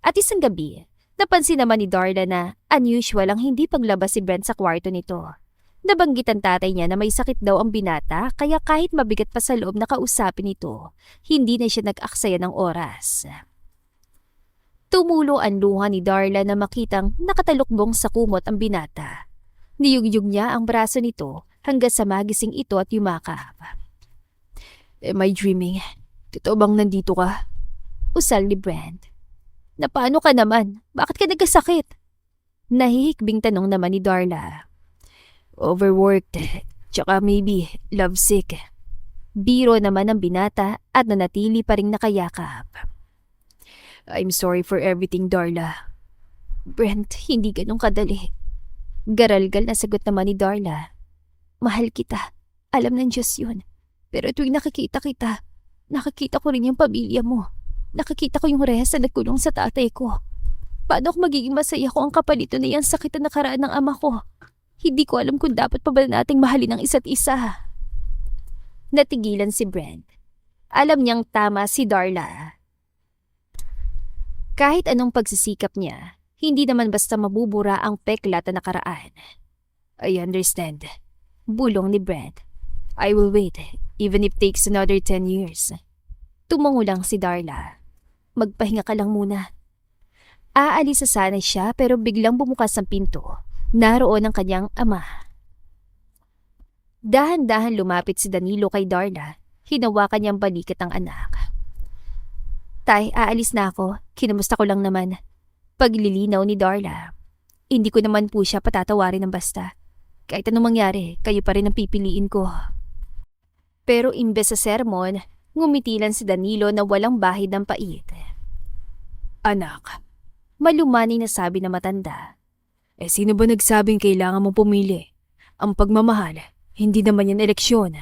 [SPEAKER 1] At isang gabi, napansin naman ni Darla na unusual ang hindi paglabas si Brent sa kwarto nito. Nabanggit ang tatay niya na may sakit daw ang binata kaya kahit mabigat pa sa loob na kausapin ito, hindi na siya nag-aksaya ng oras. Tumulo ang luha ni Darla na makitang nakatalukbong sa kumot ang binata. Niyugyug niya ang braso nito hanggang sa magising ito at yumakap.
[SPEAKER 2] Am I dreaming? Totoo bang nandito ka?
[SPEAKER 1] Usal ni Brent. Napaano ka naman? Bakit ka nagkasakit? Nahihikbing tanong naman ni Darla.
[SPEAKER 2] Overworked, tsaka maybe lovesick.
[SPEAKER 1] Biro naman ng binata at nanatili pa ring nakayakap.
[SPEAKER 2] I'm sorry for everything, Darla.
[SPEAKER 1] Brent, hindi ganun kadali. Garalgal na sagot naman ni Darla. Mahal kita. Alam ng Diyos yun. Pero tuwing nakikita kita, nakikita ko rin yung pamilya mo. Nakikita ko yung rehas na nagkulong sa tatay ko. Paano ako magiging masaya kung ang kapalito na yan sakit na nakaraan ng ama ko? Hindi ko alam kung dapat pa ba nating mahalin ang isa't isa. Natigilan si Brent. Alam niyang tama si Darla. Kahit anong pagsisikap niya, hindi naman basta mabubura ang peklat na nakaraan.
[SPEAKER 2] I understand.
[SPEAKER 1] Bulong ni Brent.
[SPEAKER 2] I will wait, even if it takes another 10 years.
[SPEAKER 1] Tumungo lang si Darla. magpahinga ka lang muna. Aalis na sana siya pero biglang bumukas ang pinto. Naroon ang kanyang ama. Dahan-dahan lumapit si Danilo kay Darla. Hinawakan niyang balikat ang anak. Tay, aalis na ako. Kinamusta ko lang naman. Paglilinaw ni Darla. Hindi ko naman po siya patatawarin ng basta. Kahit anong mangyari, kayo pa rin ang pipiliin ko. Pero imbes sa sermon, ngumitilan si Danilo na walang bahid ng pait.
[SPEAKER 2] Anak,
[SPEAKER 1] Malumani na sabi na matanda.
[SPEAKER 2] sino ba nagsabing kailangan mong pumili? Ang pagmamahal, hindi naman yan eleksyon.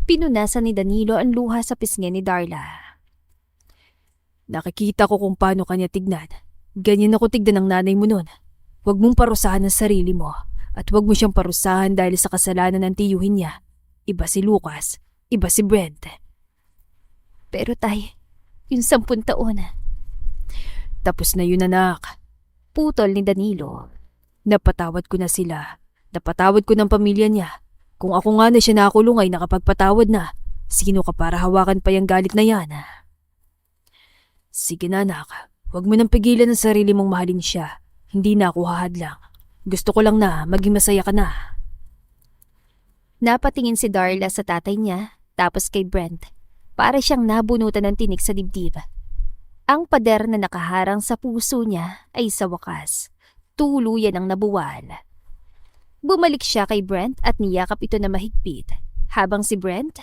[SPEAKER 1] Pinunasan ni Danilo ang luha sa pisngi ni Darla.
[SPEAKER 2] Nakikita ko kung paano kanya tignan. Ganyan ako tignan ng nanay mo nun. Huwag mong parusahan ang sarili mo at huwag mo siyang parusahan dahil sa kasalanan ng tiyuhin niya. Iba si Lucas, iba si Brent.
[SPEAKER 1] Pero tay, yung 10 taon.
[SPEAKER 2] Tapos na yun, anak.
[SPEAKER 1] Putol ni Danilo.
[SPEAKER 2] Napatawad ko na sila. Napatawad ko ng pamilya niya. Kung ako nga na siya nakakulong ay nakapagpatawad na. Sino ka para hawakan pa yung galit na yan? Sige na, anak. Huwag mo nang pigilan ang sarili mong mahalin siya. Hindi na ako hahadlang. Gusto ko lang na maging masaya ka na.
[SPEAKER 1] Napatingin si Darla sa tatay niya, tapos kay Brent. Para siyang nabunutan ng tinik sa dibdib. Ang pader na nakaharang sa puso niya ay sa wakas. Tuluyan ang nabuwal. Bumalik siya kay Brent at niyakap ito na mahigpit. Habang si Brent,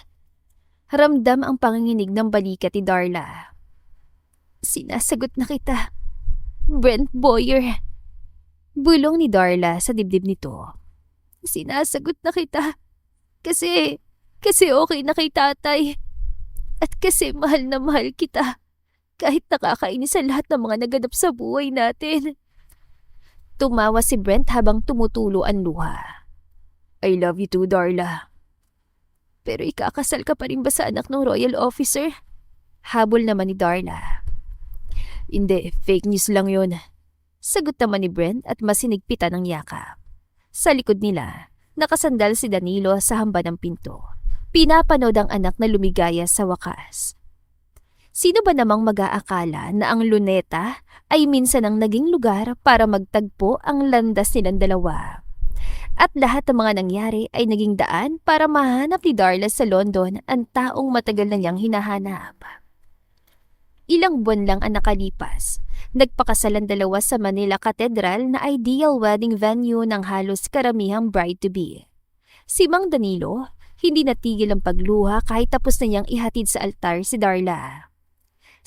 [SPEAKER 1] ramdam ang panginginig ng balikat ni Darla. Sinasagot na kita, Brent Boyer. Bulong ni Darla sa dibdib nito. Sinasagot na kita. Kasi okay na kay tatay. At kasi mahal na mahal kita. Kahit nakakainis sa lahat ng mga naganap sa buhay natin. Tumawa si Brent habang tumutulo ang luha.
[SPEAKER 2] I love you too, Darla.
[SPEAKER 1] Pero ikakasal ka pa rin ba sa anak ng royal officer? Habol naman ni Darla.
[SPEAKER 2] Hindi, fake news lang yun.
[SPEAKER 1] Sagot naman ni Brent at masinigpitan ng yakap. Sa likod nila, nakasandal si Danilo sa hamba ng pinto. Pinapanood ang anak na lumigaya sa wakas. Sino ba namang mag-aakala na ang luneta ay minsan ang naging lugar para magtagpo ang landas nilang dalawa? At lahat ng mga nangyari ay naging daan para mahanap ni Darla sa London ang taong matagal na niyang hinahanap. Ilang buwan lang ang nakalipas. Nagpakasal ang dalawa sa Manila Cathedral na ideal wedding venue ng halos karamihang bride-to-be. Si Mang Danilo, hindi natigil ang pagluha kahit tapos na niyang ihatid sa altar si Darla.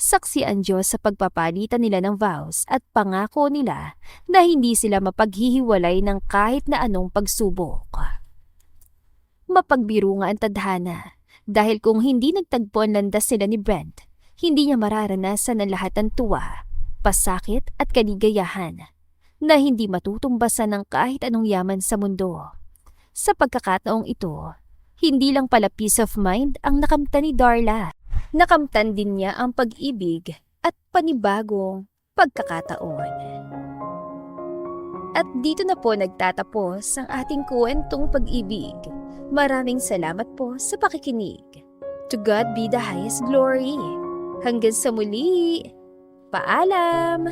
[SPEAKER 1] Saksi ang Diyos sa pagpapalitan nila ng vows at pangako nila na hindi sila mapaghihiwalay ng kahit na anong pagsubok. Mapagbiro nga ang tadhana dahil kung hindi nagtagpo ang landas sila ni Brent, hindi niya mararanasan ang lahat ng tuwa, pasakit at kaligayahan na hindi matutumbasan ng kahit anong yaman sa mundo. Sa pagkakataong ito, hindi lang pala peace of mind ang nakamtan ni Darla. Nakamtan din niya ang pag-ibig at panibagong pagkakataon. At dito na po nagtatapos ang ating kwentong pag-ibig. Maraming salamat po sa pakikinig. To God be the highest glory. Hanggang sa muli. Paalam!